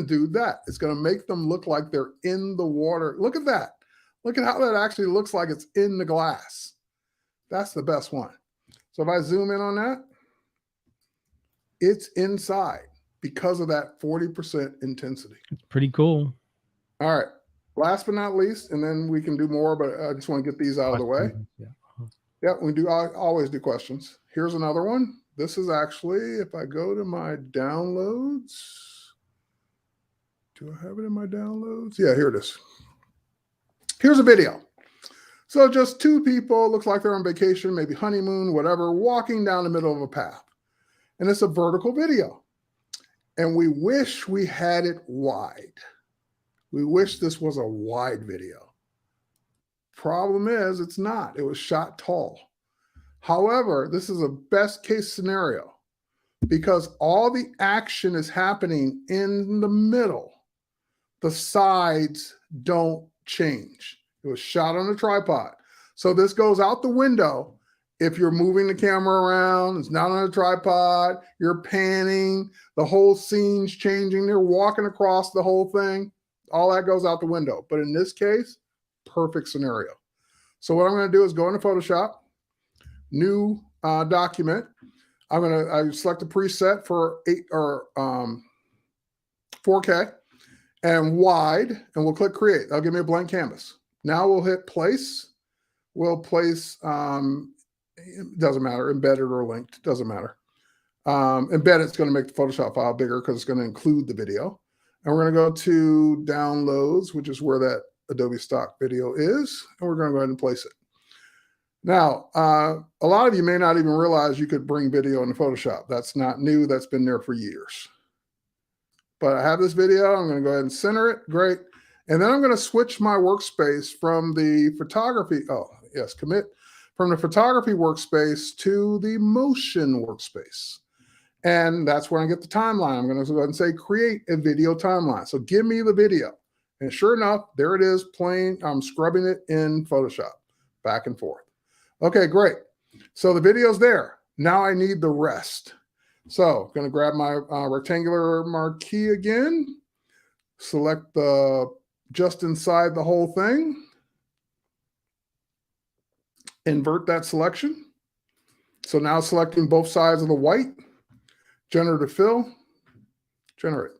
do that. It's going to make them look like they're in the water. Look at that. Look at how that actually looks like it's in the glass. That's the best one. So if I zoom in on that, it's inside because of that 40% intensity. It's pretty cool. All right. Last but not least, and then we can do more, but I just want to get these out of the way. Yeah. Yeah, we do. I always do questions. Here's another one. This is actually, if I go to my downloads, do I have it in my downloads? Yeah, here it is. Here's a video. So just two people, looks like they're on vacation, maybe honeymoon, whatever, walking down the middle of a path. And it's a vertical video. And we wish we had it wide. We wish this was a wide video. Problem is, it's not. It was shot tall. However, this is a best case scenario because all the action is happening in the middle. The sides don't change. It was shot on a tripod. So this goes out the window. If you're moving the camera around, it's not on a tripod, you're panning, the whole scene's changing, they're walking across the whole thing, all that goes out the window. But in this case, perfect scenario. So what I'm going to do is go into Photoshop, new document. I select a preset for 4K and wide, and we'll click create. That'll give me a blank canvas. Now we'll hit place. We'll place, it doesn't matter, embedded or linked, doesn't matter. Embedded is going to make the Photoshop file bigger because it's going to include the video. And we're going to go to downloads, which is where that Adobe stock video is, and we're going to go ahead and place it. Now, a lot of you may not even realize you could bring video into Photoshop. That's not new. That's been there for years. But I have this video. I'm going to go ahead and center it. Great. And then I'm going to switch my workspace from the photography. Oh, yes, commit from the photography workspace to the motion workspace. And that's where I get the timeline. I'm going to go ahead and say, create a video timeline. So give me the video. And sure enough, there it is playing. I'm scrubbing it in Photoshop back and forth. Okay, great. So the video's there. Now I need the rest. So I'm going to grab my rectangular marquee again, select the just inside the whole thing, invert that selection. So now selecting both sides of the white, generative fill, generate.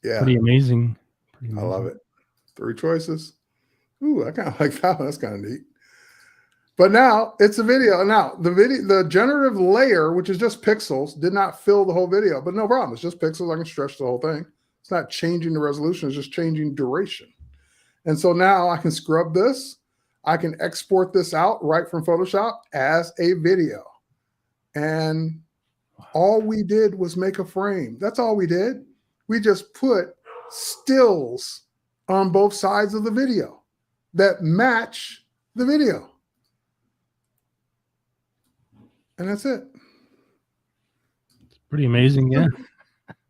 Yeah. Pretty amazing. I love it. 3 choices. Ooh, I kind of like that one. That's kind of neat. But now it's a video. Now the generative layer, which is just pixels, did not fill the whole video, but no problem. It's just pixels. I can stretch the whole thing. It's not changing the resolution. It's just changing duration. And so now I can scrub this. I can export this out right from Photoshop as a video. And all we did was make a frame. That's all we did. We just put stills on both sides of the video that match the video. And that's it. It's pretty amazing, yeah.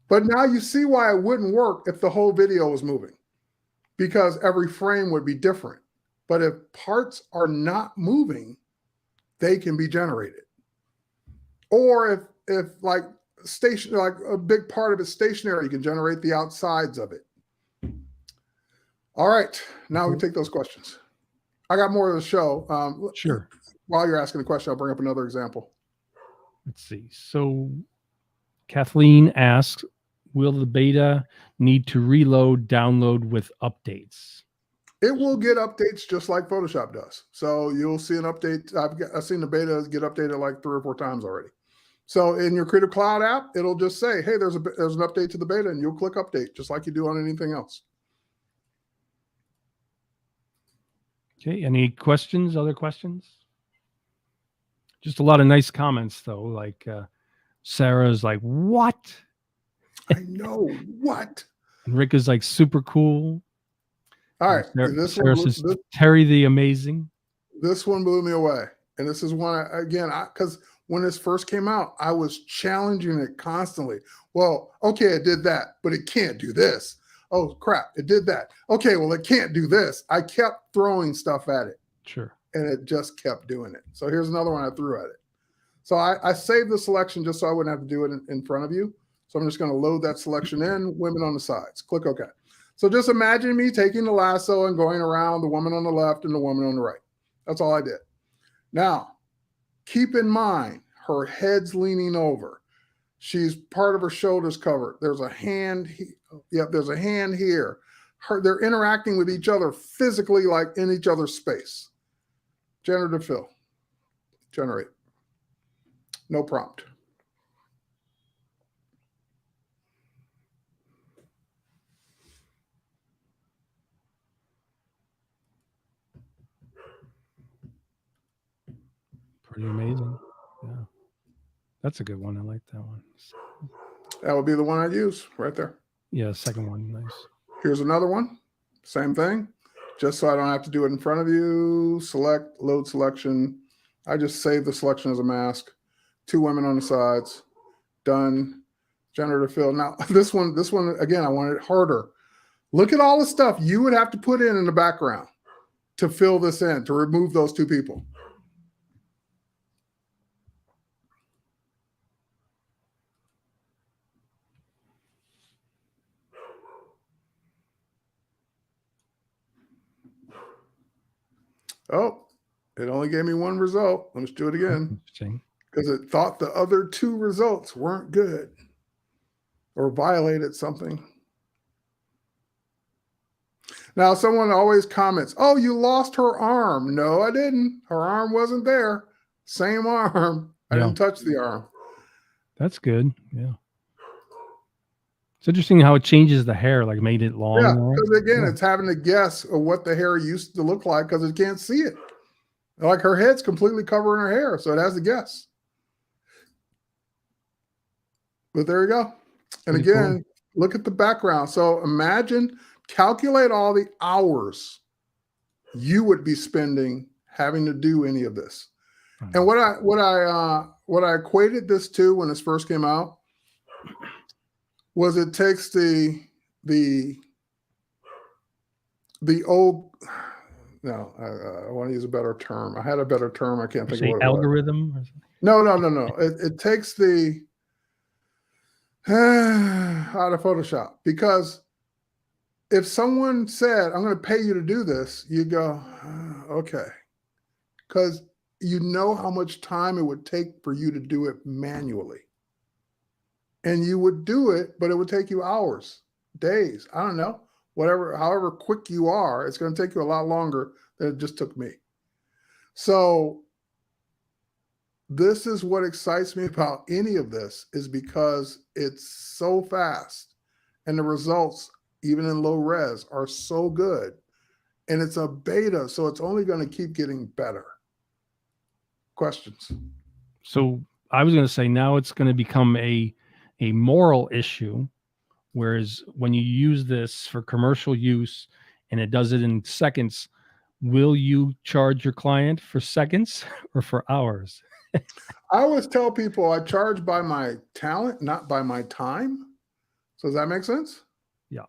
But now you see why it wouldn't work if the whole video was moving, because every frame would be different. But if parts are not moving, they can be generated. Or if like a big part of it stationary, you can generate the outsides of it. All right, now we take those questions. I got more of the show. Sure. While you're asking the question, I'll bring up another example. Let's see. So Kathleen asks, will the beta need to reload, download with updates? It will get updates just like Photoshop does. So you'll see an update. I've seen the beta get updated like 3 or 4 times already. So in your Creative Cloud app, it'll just say, hey, there's an update to the beta, and you'll click update just like you do on anything else. Okay. Any questions? Other questions? Just a lot of nice comments though. Like Sarah's like, what? I know what. And Rick is like super cool. All right. Sarah says Terry the Amazing. This one blew me away. And this is one, because when this first came out, I was challenging it constantly. Well, okay, it did that, but it can't do this. Oh, crap, it did that. Okay, well, it can't do this. I kept throwing stuff at it. Sure. And it just kept doing it. So here's another one I threw at it. So I saved the selection just so I wouldn't have to do it in front of you. So I'm just going to load that selection in, women on the sides. Click OK. So just imagine me taking the lasso and going around the woman on the left and the woman on the right. That's all I did. Now, keep in mind, her head's leaning over. She's part of her shoulders covered. There's a hand. Yep, there's a hand here. They're interacting with each other physically, like in each other's space. Generative fill. Generate. No prompt. Pretty amazing. Yeah. That's a good one. I like that one. That would be the one I'd use right there. Yeah, second one. Nice. Here's another one. Same thing. Just so I don't have to do it in front of you. Select, load selection. I just save the selection as a mask. 2 women on the sides. Done. Generative fill. Now, this one, again, I want it harder. Look at all the stuff you would have to put in the background to fill this in, to remove those 2 people. Oh, it only gave me 1 result. Let's do it again. Interesting. Because it thought the other 2 results weren't good or violated something. Now, someone always comments, oh, you lost her arm. No, I didn't. Her arm wasn't there. Same arm. I didn't touch the arm. That's good. Yeah. It's interesting how it changes the hair, like made it long. Yeah, because again, it's having to guess of what the hair used to look like because it can't see it. Like her head's completely covering her hair, so it has to guess. But there you go. And again, look at the background. So imagine, calculate all the hours you would be spending having to do any of this. And what I equated this to when this first came out was it takes the old, no, I want to use a better term. I had a better term. I can't think of what it algorithm. was. No. It takes the out of Photoshop, because if someone said, I'm going to pay you to do this, you go, okay. Because you know how much time it would take for you to do it manually. And you would do it, but it would take you hours, days. I don't know, however quick you are, it's going to take you a lot longer than it just took me. So this is what excites me about any of this, is because it's so fast and the results, even in low res, are so good. And it's a beta, so it's only going to keep getting better. Questions? So I was going to say, now it's going to become a moral issue, whereas when you use this for commercial use and it does it in seconds, will you charge your client for seconds or for hours? I always tell people I charge by my talent, not by my time. So does that make sense? Yeah.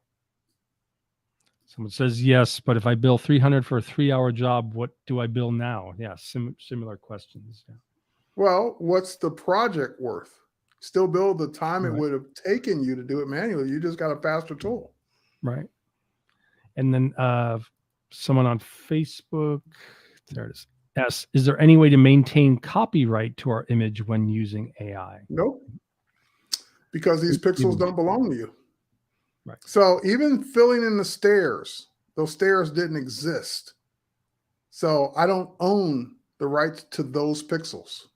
Someone says yes, but if I bill $300 for a 3-hour job, what do I bill now? Yeah, similar questions. Yeah. Well, what's the project worth? Still bill the time it would have taken you to do it manually. You just got a faster tool. Right. And then someone on Facebook, there it is. Is there any way to maintain copyright to our image when using AI? Nope. Because these pixels don't belong to you. Right. So even filling in the stairs, those stairs didn't exist. So I don't own the rights to those pixels.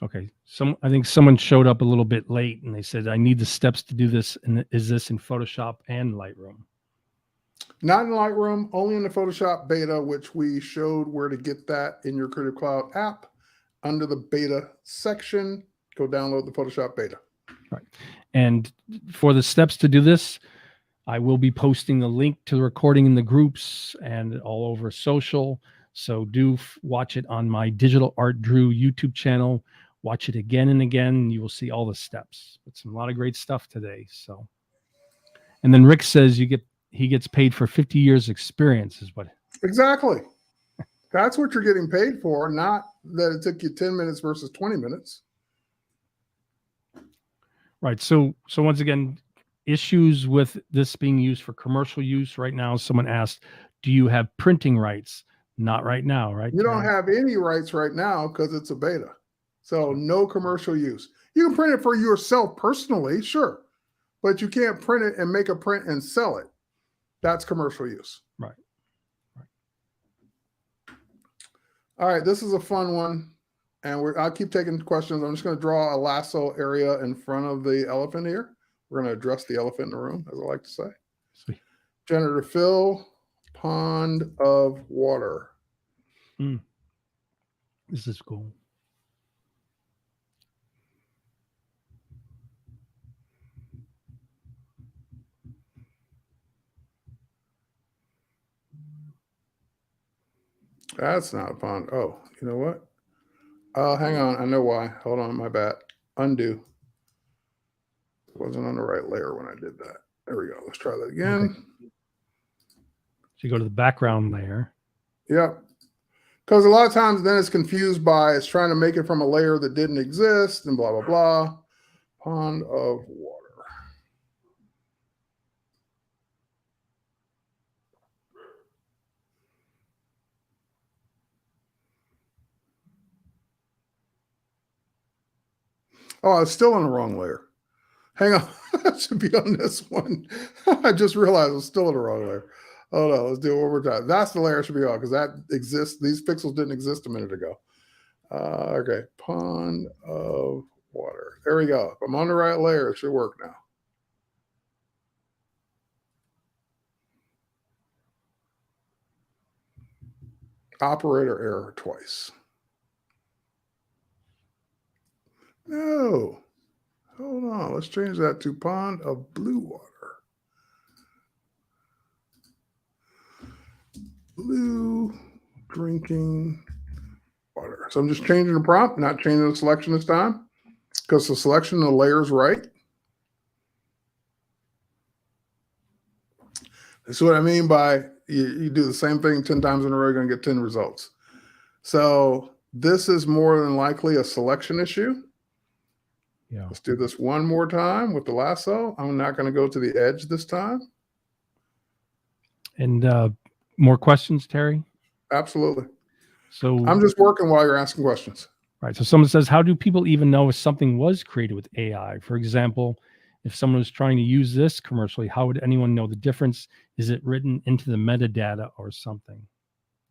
Okay. I think someone showed up a little bit late and they said, I need the steps to do this. And is this in Photoshop and Lightroom? Not in Lightroom, only in the Photoshop beta, which we showed where to get that in your Creative Cloud app. Under the beta section, go download the Photoshop beta. Right. And for the steps to do this, I will be posting the link to the recording in the groups and all over social. So do watch it on my Digital Art Drew YouTube channel. Watch it again and again. And you will see all the steps. It's a lot of great stuff today. So, and then Rick says he gets paid for 50 years experience is what. Exactly. That's what you're getting paid for, not that it took you 10 minutes versus 20 minutes. Right. So once again, issues with this being used for commercial use right now. Someone asked, do you have printing rights? Not right now, right? You don't have any rights right now because it's a beta. So no commercial use. You can print it for yourself personally, sure, but you can't print it and make a print and sell it. That's commercial use. Right. All right, this is a fun one. And I'll keep taking questions. I'm just going to draw a lasso area in front of the elephant here. We're going to address the elephant in the room, as I like to say. Sweet. Generative fill, pond of water. This is cool. That's not a pond. Oh, you know what? Hang on. I know why. Hold on. My bad. Undo. It wasn't on the right layer when I did that. There we go. Let's try that again. Okay. So you go to the background layer. Yep. Because a lot of times then it's confused by it's trying to make it from a layer that didn't exist and blah, blah, blah. Pond of water. Oh, it's still on the wrong layer. Hang on. That should be on this one. I just realized it's still in the wrong layer. Oh no, let's do it one more time. That's the layer it should be on because that exists. These pixels didn't exist a minute ago. Okay, pond of water. There we go. If I'm on the right layer, it should work now. Operator error twice. No. Hold on. Let's change that to pond of blue water. Blue drinking water. So I'm just changing the prompt, not changing the selection this time because the selection of the layer is right. That's what I mean by you do the same thing 10 times in a row, you're going to get 10 results. So this is more than likely a selection issue. Yeah. Let's do this one more time with the lasso. I'm not going to go to the edge this time. And more questions, Terry? Absolutely. So I'm just working while you're asking questions. Right. So someone says, how do people even know if something was created with AI? For example, if someone was trying to use this commercially, how would anyone know the difference? Is it written into the metadata or something?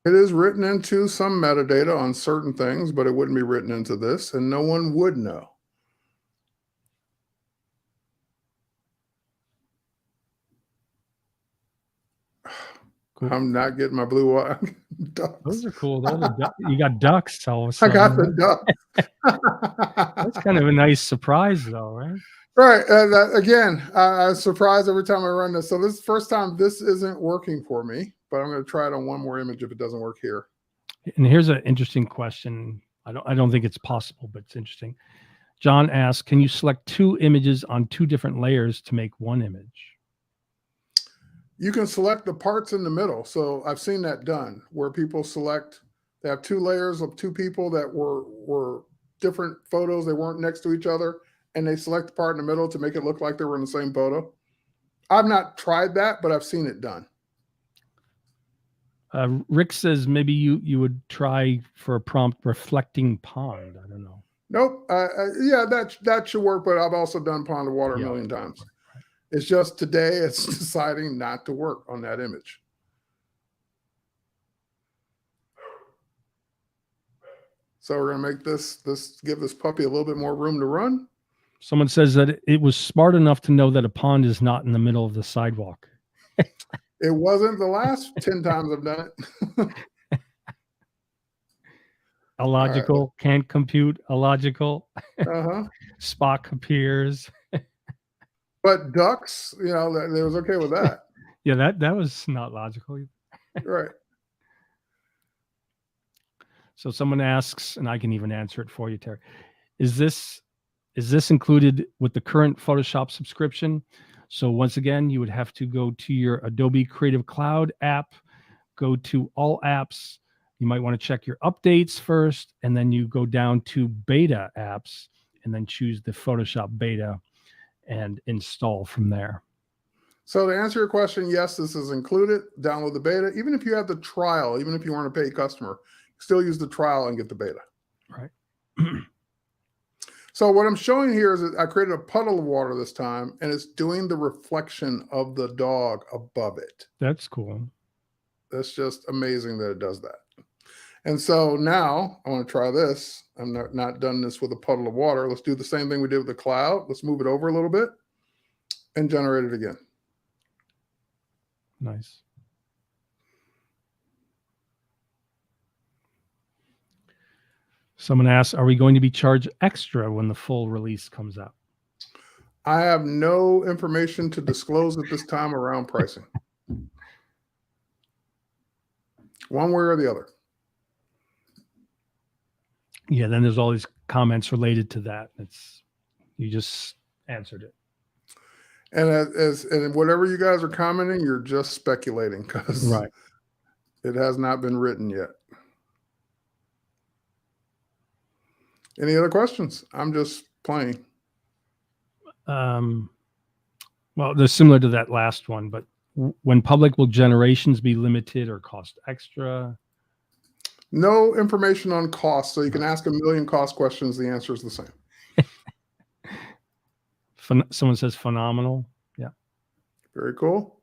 It is written into some metadata on certain things, but it wouldn't be written into this, and no one would know. Cool. I'm not getting my blue water. Ducks. Those are cool. You got ducks all of a sudden. I got the ducks. That's kind of a nice surprise, though, right? Right. Again, I'm surprised every time I run this. So this is the first time this isn't working for me, but I'm going to try it on one more image if it doesn't work here. And here's an interesting question. I don't think it's possible, but it's interesting. John asks, can you select two images on two different layers to make one image? You can select the parts in the middle. So I've seen that done where people select, they have two layers of two people that were different photos. They weren't next to each other, and they select the part in the middle to make it look like they were in the same photo. I've not tried that, but I've seen it done. Rick says maybe you would try for a prompt reflecting pond. I don't know. Nope. Yeah, that should work, but I've also done pond of water a million times. Right. It's just today it's deciding not to work on that image. So we're gonna make give this puppy a little bit more room to run. Someone says that it was smart enough to know that a pond is not in the middle of the sidewalk. It wasn't the last 10 times I've done it. Illogical, can't compute, illogical. Uh-huh. Spock appears. But ducks, you know, they was okay with that. Yeah, that was not logical. Right. So someone asks, and I can even answer it for you, Terry. Is this included with the current Photoshop subscription? So once again, you would have to go to your Adobe Creative Cloud app, go to all apps. You might want to check your updates first, and then you go down to beta apps and then choose the Photoshop beta and install from there. So to answer your question, yes, this is included. Download the beta. Even if you have the trial, even if you weren't a paid customer, still use the trial and get the beta. Right. So what I'm showing here is that I created a puddle of water this time, and it's doing the reflection of the dog above it. That's cool. That's just amazing that it does that. And so now I want to try this. I'm not done this with a puddle of water. Let's do the same thing we did with the cloud. Let's move it over a little bit and generate it again. Nice. Someone asks, are we going to be charged extra when the full release comes out? I have no information to disclose at this time around pricing. One way or the other. Yeah, then there's all these comments related to that. You just answered it. And and whatever you guys are commenting, you're just speculating because right. It has not been written yet. Any other questions? I'm just playing. Well, they're similar to that last one, but when public, will generations be limited or cost extra? No information on cost, so you can ask a million cost questions. The answer is the same. Someone says phenomenal. Yeah. Very cool.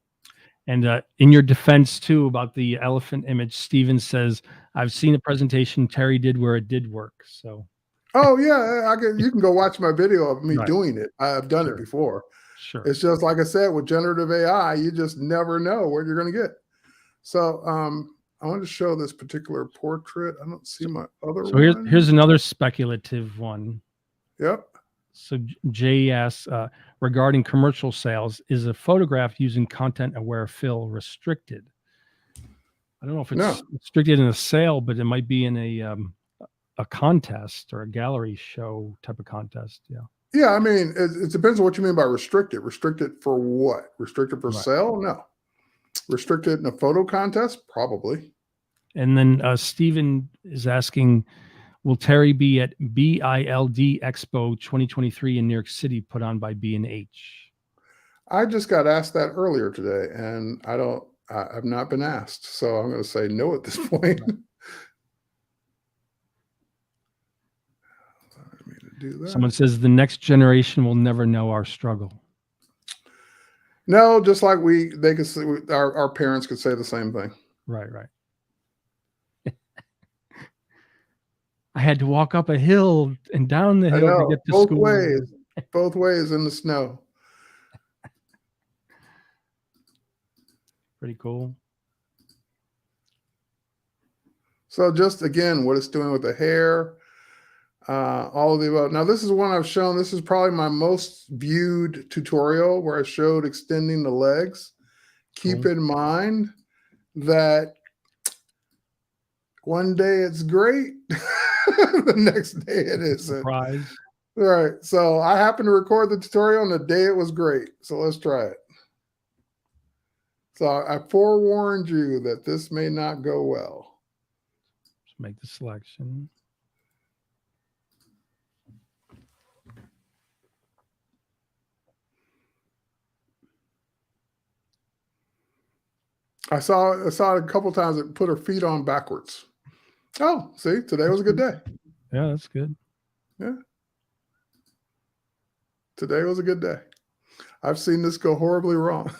And in your defense, too, about the elephant image, Steven says, I've seen a presentation Terry did where it did work. So. Oh, yeah. You can go watch my video of me right. doing it. I've done it before. Sure. It's just like I said, with generative AI, you just never know what you're going to get. So I want to show this particular portrait. I don't see my other one. So here's another speculative one. Yep. So Jay asks, regarding commercial sales, is a photograph using content-aware fill restricted? I don't know if it's restricted in a sale, but it might be in a contest or a gallery show type of contest. Yeah. Yeah, I mean, it depends on what you mean by restricted. Restricted for what? Restricted for sale? No. Restricted in a photo contest? Probably. And then Stephen is asking, will Terry be at BILD Expo 2023 in New York City put on by B&H? I just got asked that earlier today, and I've not been asked. So I'm going to say no at this point. Someone says the next generation will never know our struggle. No, just like they could say, our parents could say the same thing. Right. I had to walk up a hill and down the hill to get to school. Both ways in the snow. Pretty cool. So just again, what it's doing with the hair, all of the above. Now, this is one I've shown. This is probably my most viewed tutorial where I showed extending the legs. Keep in mind that one day it's great. The next day it isn't. Surprise. All right. So I happened to record the tutorial on the day it was great. So let's try it. So I forewarned you that this may not go well. Let's make the selection. I saw it a couple times. It put her feet on backwards. Oh, see, today was a good day. Yeah, that's good. Yeah. Today was a good day. I've seen this go horribly wrong.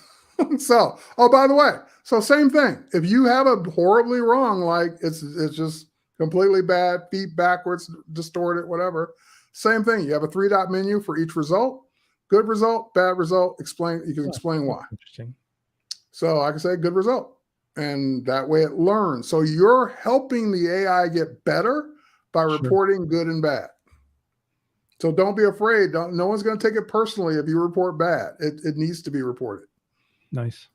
So, oh, by the way, so same thing. If you have a horribly wrong, like it's just completely bad, feet backwards, distorted, whatever. Same thing. You have a 3-dot menu for each result. Good result, bad result. Explain. You can explain why. Interesting. So I can say good result. And that way it learns. So you're helping the AI get better by reporting good and bad. So don't be afraid. No one's going to take it personally if you report bad. It needs to be reported. Nice.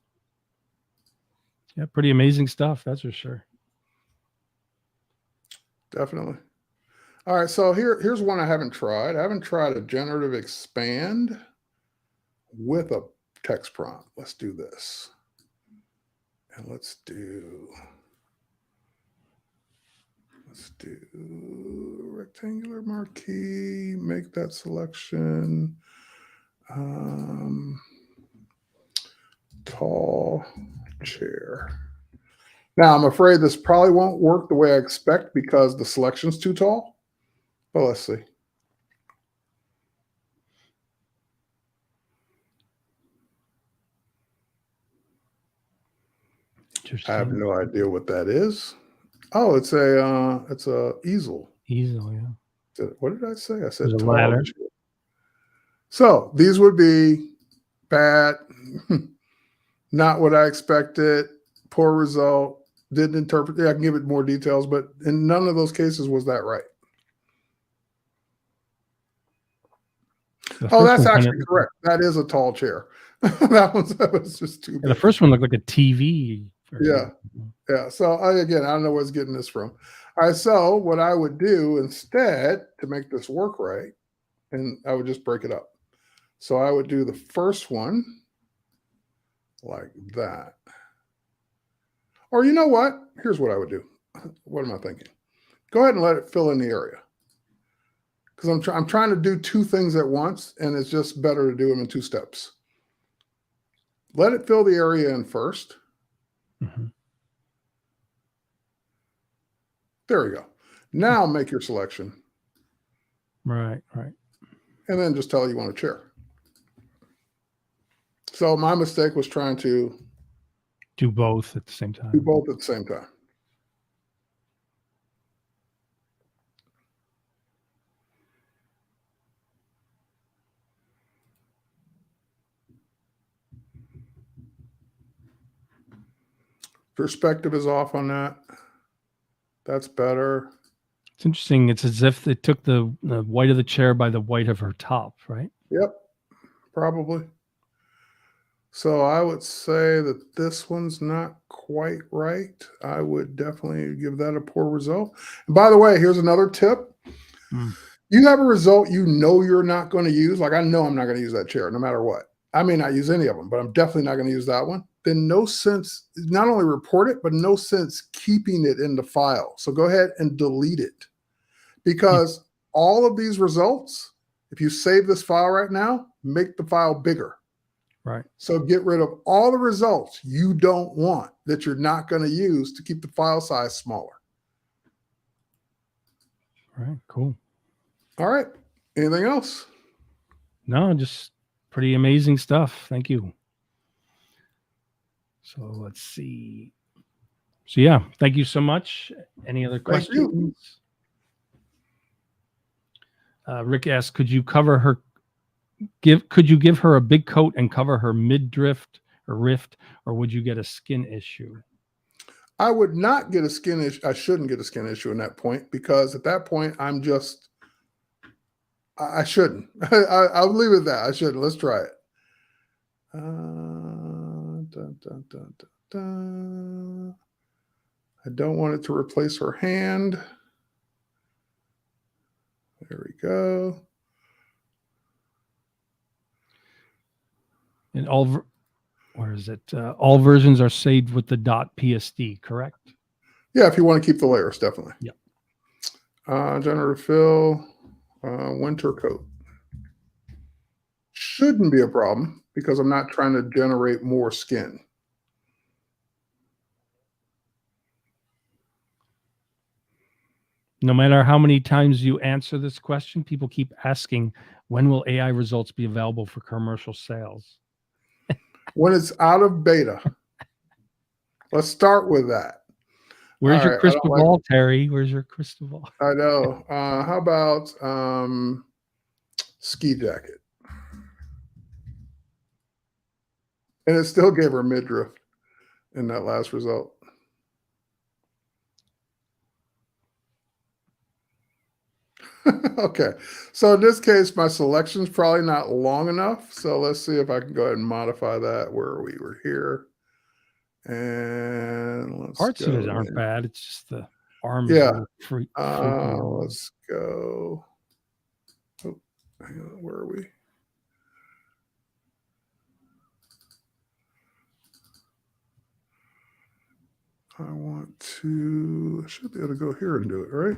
Yeah, pretty amazing stuff. That's for sure. Definitely. All right. So here's one I haven't tried. I haven't tried a generative expand with a text prompt. Let's do this. And let's do rectangular marquee, make that selection. Tall chair. Now I'm afraid this probably won't work the way I expect because the selection's too tall, but let's see. I have no idea what that is. Oh, it's a easel. Easel, yeah. What did I say? I said a ladder. So these would be bad, not what I expected, poor result, didn't interpret. Yeah, I can give it more details, but in none of those cases was that right. Oh, that's actually correct. That is a tall chair. that was just too big. The first one looked like a TV. Yeah. Yeah. So again, I don't know where it's getting this from. All right. So what I would do instead to make this work right, and I would just break it up. So I would do the first one like that. Or you know what? Here's what I would do. What am I thinking? Go ahead and let it fill in the area. Because I'm trying to do two things at once, and it's just better to do them in 2 steps. Let it fill the area in first. Mm-hmm. There we go. Now make your selection. Right, right. And then just tell you want a chair. So my mistake was trying to do both at the same time. Do both at the same time. Perspective is off on that. That's better. It's interesting. It's as if they took the white of the chair by the white of her top, right? Yep, probably. So I would say that this one's not quite right. I would definitely give that a poor result. And by the way, here's another tip. You have a result you know you're not going to use. Like I know I'm not going to use that chair no matter what. I may not use any of them, but I'm definitely not going to use that one. Then no sense, not only report it, but no sense keeping it in the file. So go ahead and delete it. Because all of these results, if you save this file right now, make the file bigger. Right. So get rid of all the results you don't want that you're not going to use to keep the file size smaller. All right, cool. All right. Anything else? No, just pretty amazing stuff. Thank you. So let's see. So yeah, thank you so much. Any other questions? Rick asks, could you give her a big coat and cover her mid-drift or rift, or would you get a skin issue? I would not get a skin issue. I shouldn't get a skin issue in that point, because at that point, I shouldn't. I'll leave it at that. I shouldn't. Let's try it. I don't want it to replace her hand. There we go. And where is it? All versions are saved with the .psd, correct? Yeah, if you want to keep the layers, definitely. Yep. Generative fill, winter coat. Shouldn't be a problem because I'm not trying to generate more skin. No matter how many times you answer this question, people keep asking, when will AI results be available for commercial sales? When it's out of beta. Let's start with that. Where's All your right, I crystal don't like. ball, Terry? Where's your crystal ball? I know. How about ski jacket? And it still gave her midriff in that last result. Okay, so in this case, my selection's probably not long enough. So let's see if I can go ahead and modify that where we were here. And let's Parts of go. it aren't bad. It's just the arm is a Yeah. little freaky. Let's go. Oh, hang on, where are we? I should be able to go here and do it, right?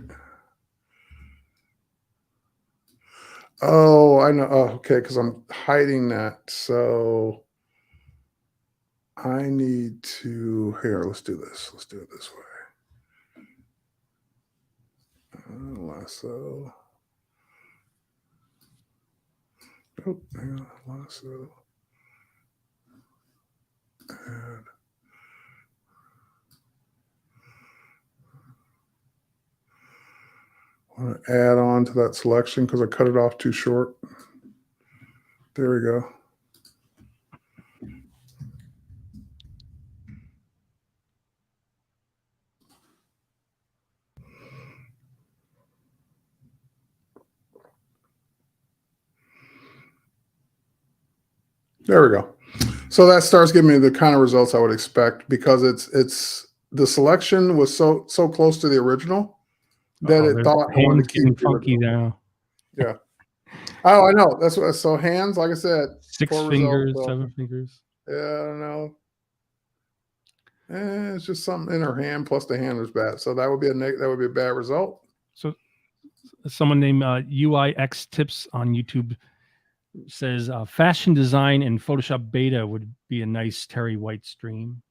Oh, I know. Oh, okay, because I'm hiding that. So I need to, here, let's do this. Let's do it this way. Lasso. Oh, hang on, lasso. Add. I want to add on to that selection because I cut it off too short. There we go. There we go. So that starts giving me the kind of results I would expect because it's the selection was so close to the original that it thought I wanted to keep getting the funky original. now. Yeah. Oh, I know. That's what. So hands, like I said, 6 4 fingers, results. So, 7 fingers. yeah, I don't know. It's just something in her hand plus the hand was bad. So that would be a bad result. So someone named UIX Tips on YouTube says fashion design and Photoshop beta would be a nice Terry White stream.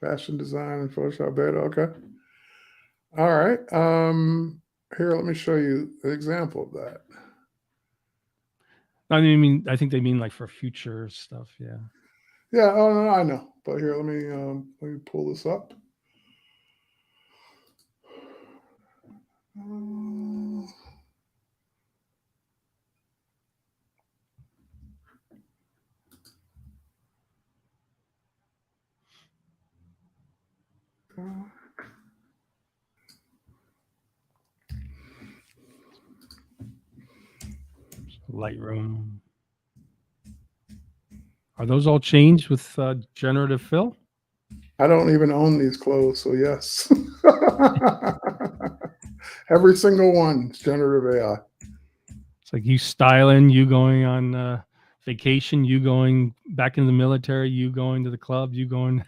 Fashion design and Photoshop beta. Okay. All right. Here, let me show you an example of that. I think they mean like for future stuff. Yeah. Yeah. Oh no, I know. But here, let me pull this up. Lightroom. Are those all changed with generative fill? I don't even own these clothes, so yes. Every single one is generative AI. It's like you styling, you going on vacation, you going back into the military, you going to the club, you going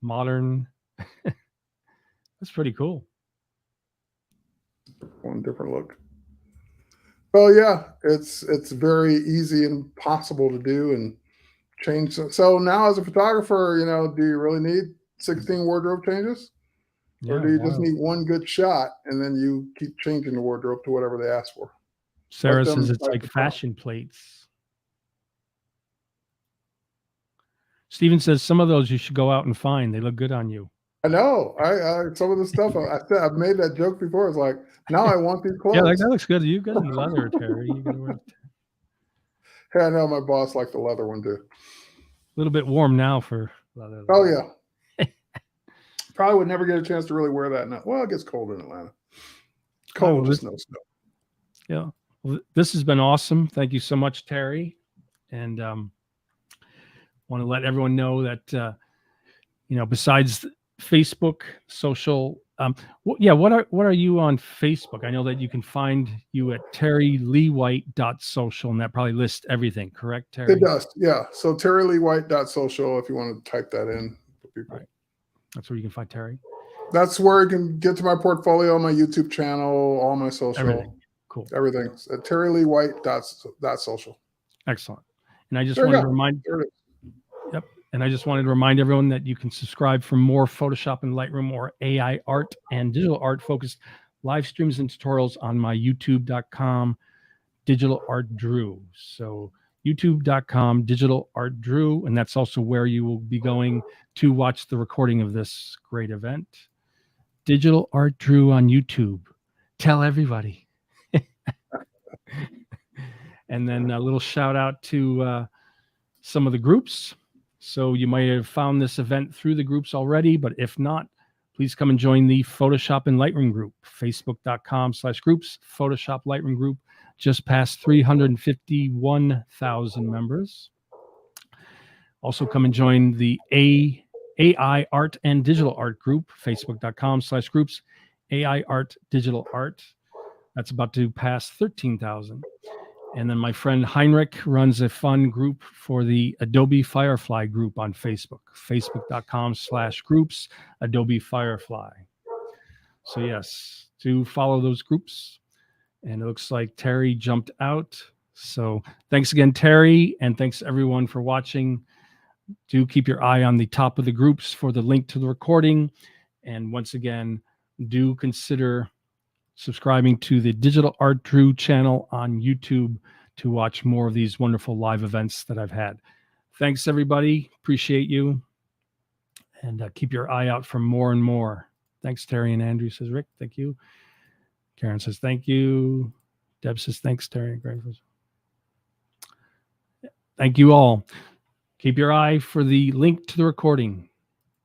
modern. That's pretty cool. One different look. Well, yeah, it's very easy and possible to do and change. So now, as a photographer, do you really need 16 wardrobe changes, or do you just need one good shot and then you keep changing the wardrobe to whatever they ask for? Sarah says it's like fashion plates. Steven says some of those you should go out and find. They look good on you. I know. I some of the stuff I've made that joke before. It's like, now I want these clothes. Yeah, that looks good. You got the leather, Terry. You got to wear. Yeah, I know my boss liked the leather one too. A little bit warm now for leather. Oh yeah. Probably would never get a chance to really wear that now. Well, it gets cold in Atlanta. Cold, snow. Yeah. Well, this has been awesome. Thank you so much, Terry. And want to let everyone know that besides Facebook, social, what are you on Facebook? I know that you can find you at terryleewhite.social, and that probably lists everything, correct, Terry? It does, yeah. So terryleewhite.social, if you want to type that in for people. Right. That's where you can find Terry. That's where you can get to my portfolio, my YouTube channel, all my social. Everything. Cool. Everything at terryleewhite.social. Excellent. And I just wanted to remind. Yep. And I just wanted to remind everyone that you can subscribe for more Photoshop and Lightroom or AI art and digital art focused live streams and tutorials on my youtube.com digital art Drew. So youtube.com Digital Art Drew, and that's also where you will be going to watch the recording of this great event. Digital Art Drew on YouTube. Tell everybody. And then a little shout out to some of the groups. So you might have found this event through the groups already, but if not, please come and join the Photoshop and Lightroom group, facebook.com/groups, Photoshop Lightroom group, just past 351,000 members. Also come and join the AI Art and Digital Art group, facebook.com/groups, AI Art Digital Art. That's about to pass 13,000. And then my friend Heinrich runs a fun group for the Adobe Firefly group on Facebook, facebook.com/groups, Adobe Firefly. So yes, do follow those groups. And it looks like Terry jumped out. So thanks again, Terry. And thanks everyone for watching. Do keep your eye on the top of the groups for the link to the recording. And once again, do consider subscribing to the Digital Art Drew channel on YouTube to watch more of these wonderful live events that I've had. Thanks, everybody. Appreciate you. And keep your eye out for more and more. Thanks, Terry and Andrew, says Rick. Thank you. Karen says thank you. Deb says thanks, Terry. Thank you all. Keep your eye for the link to the recording.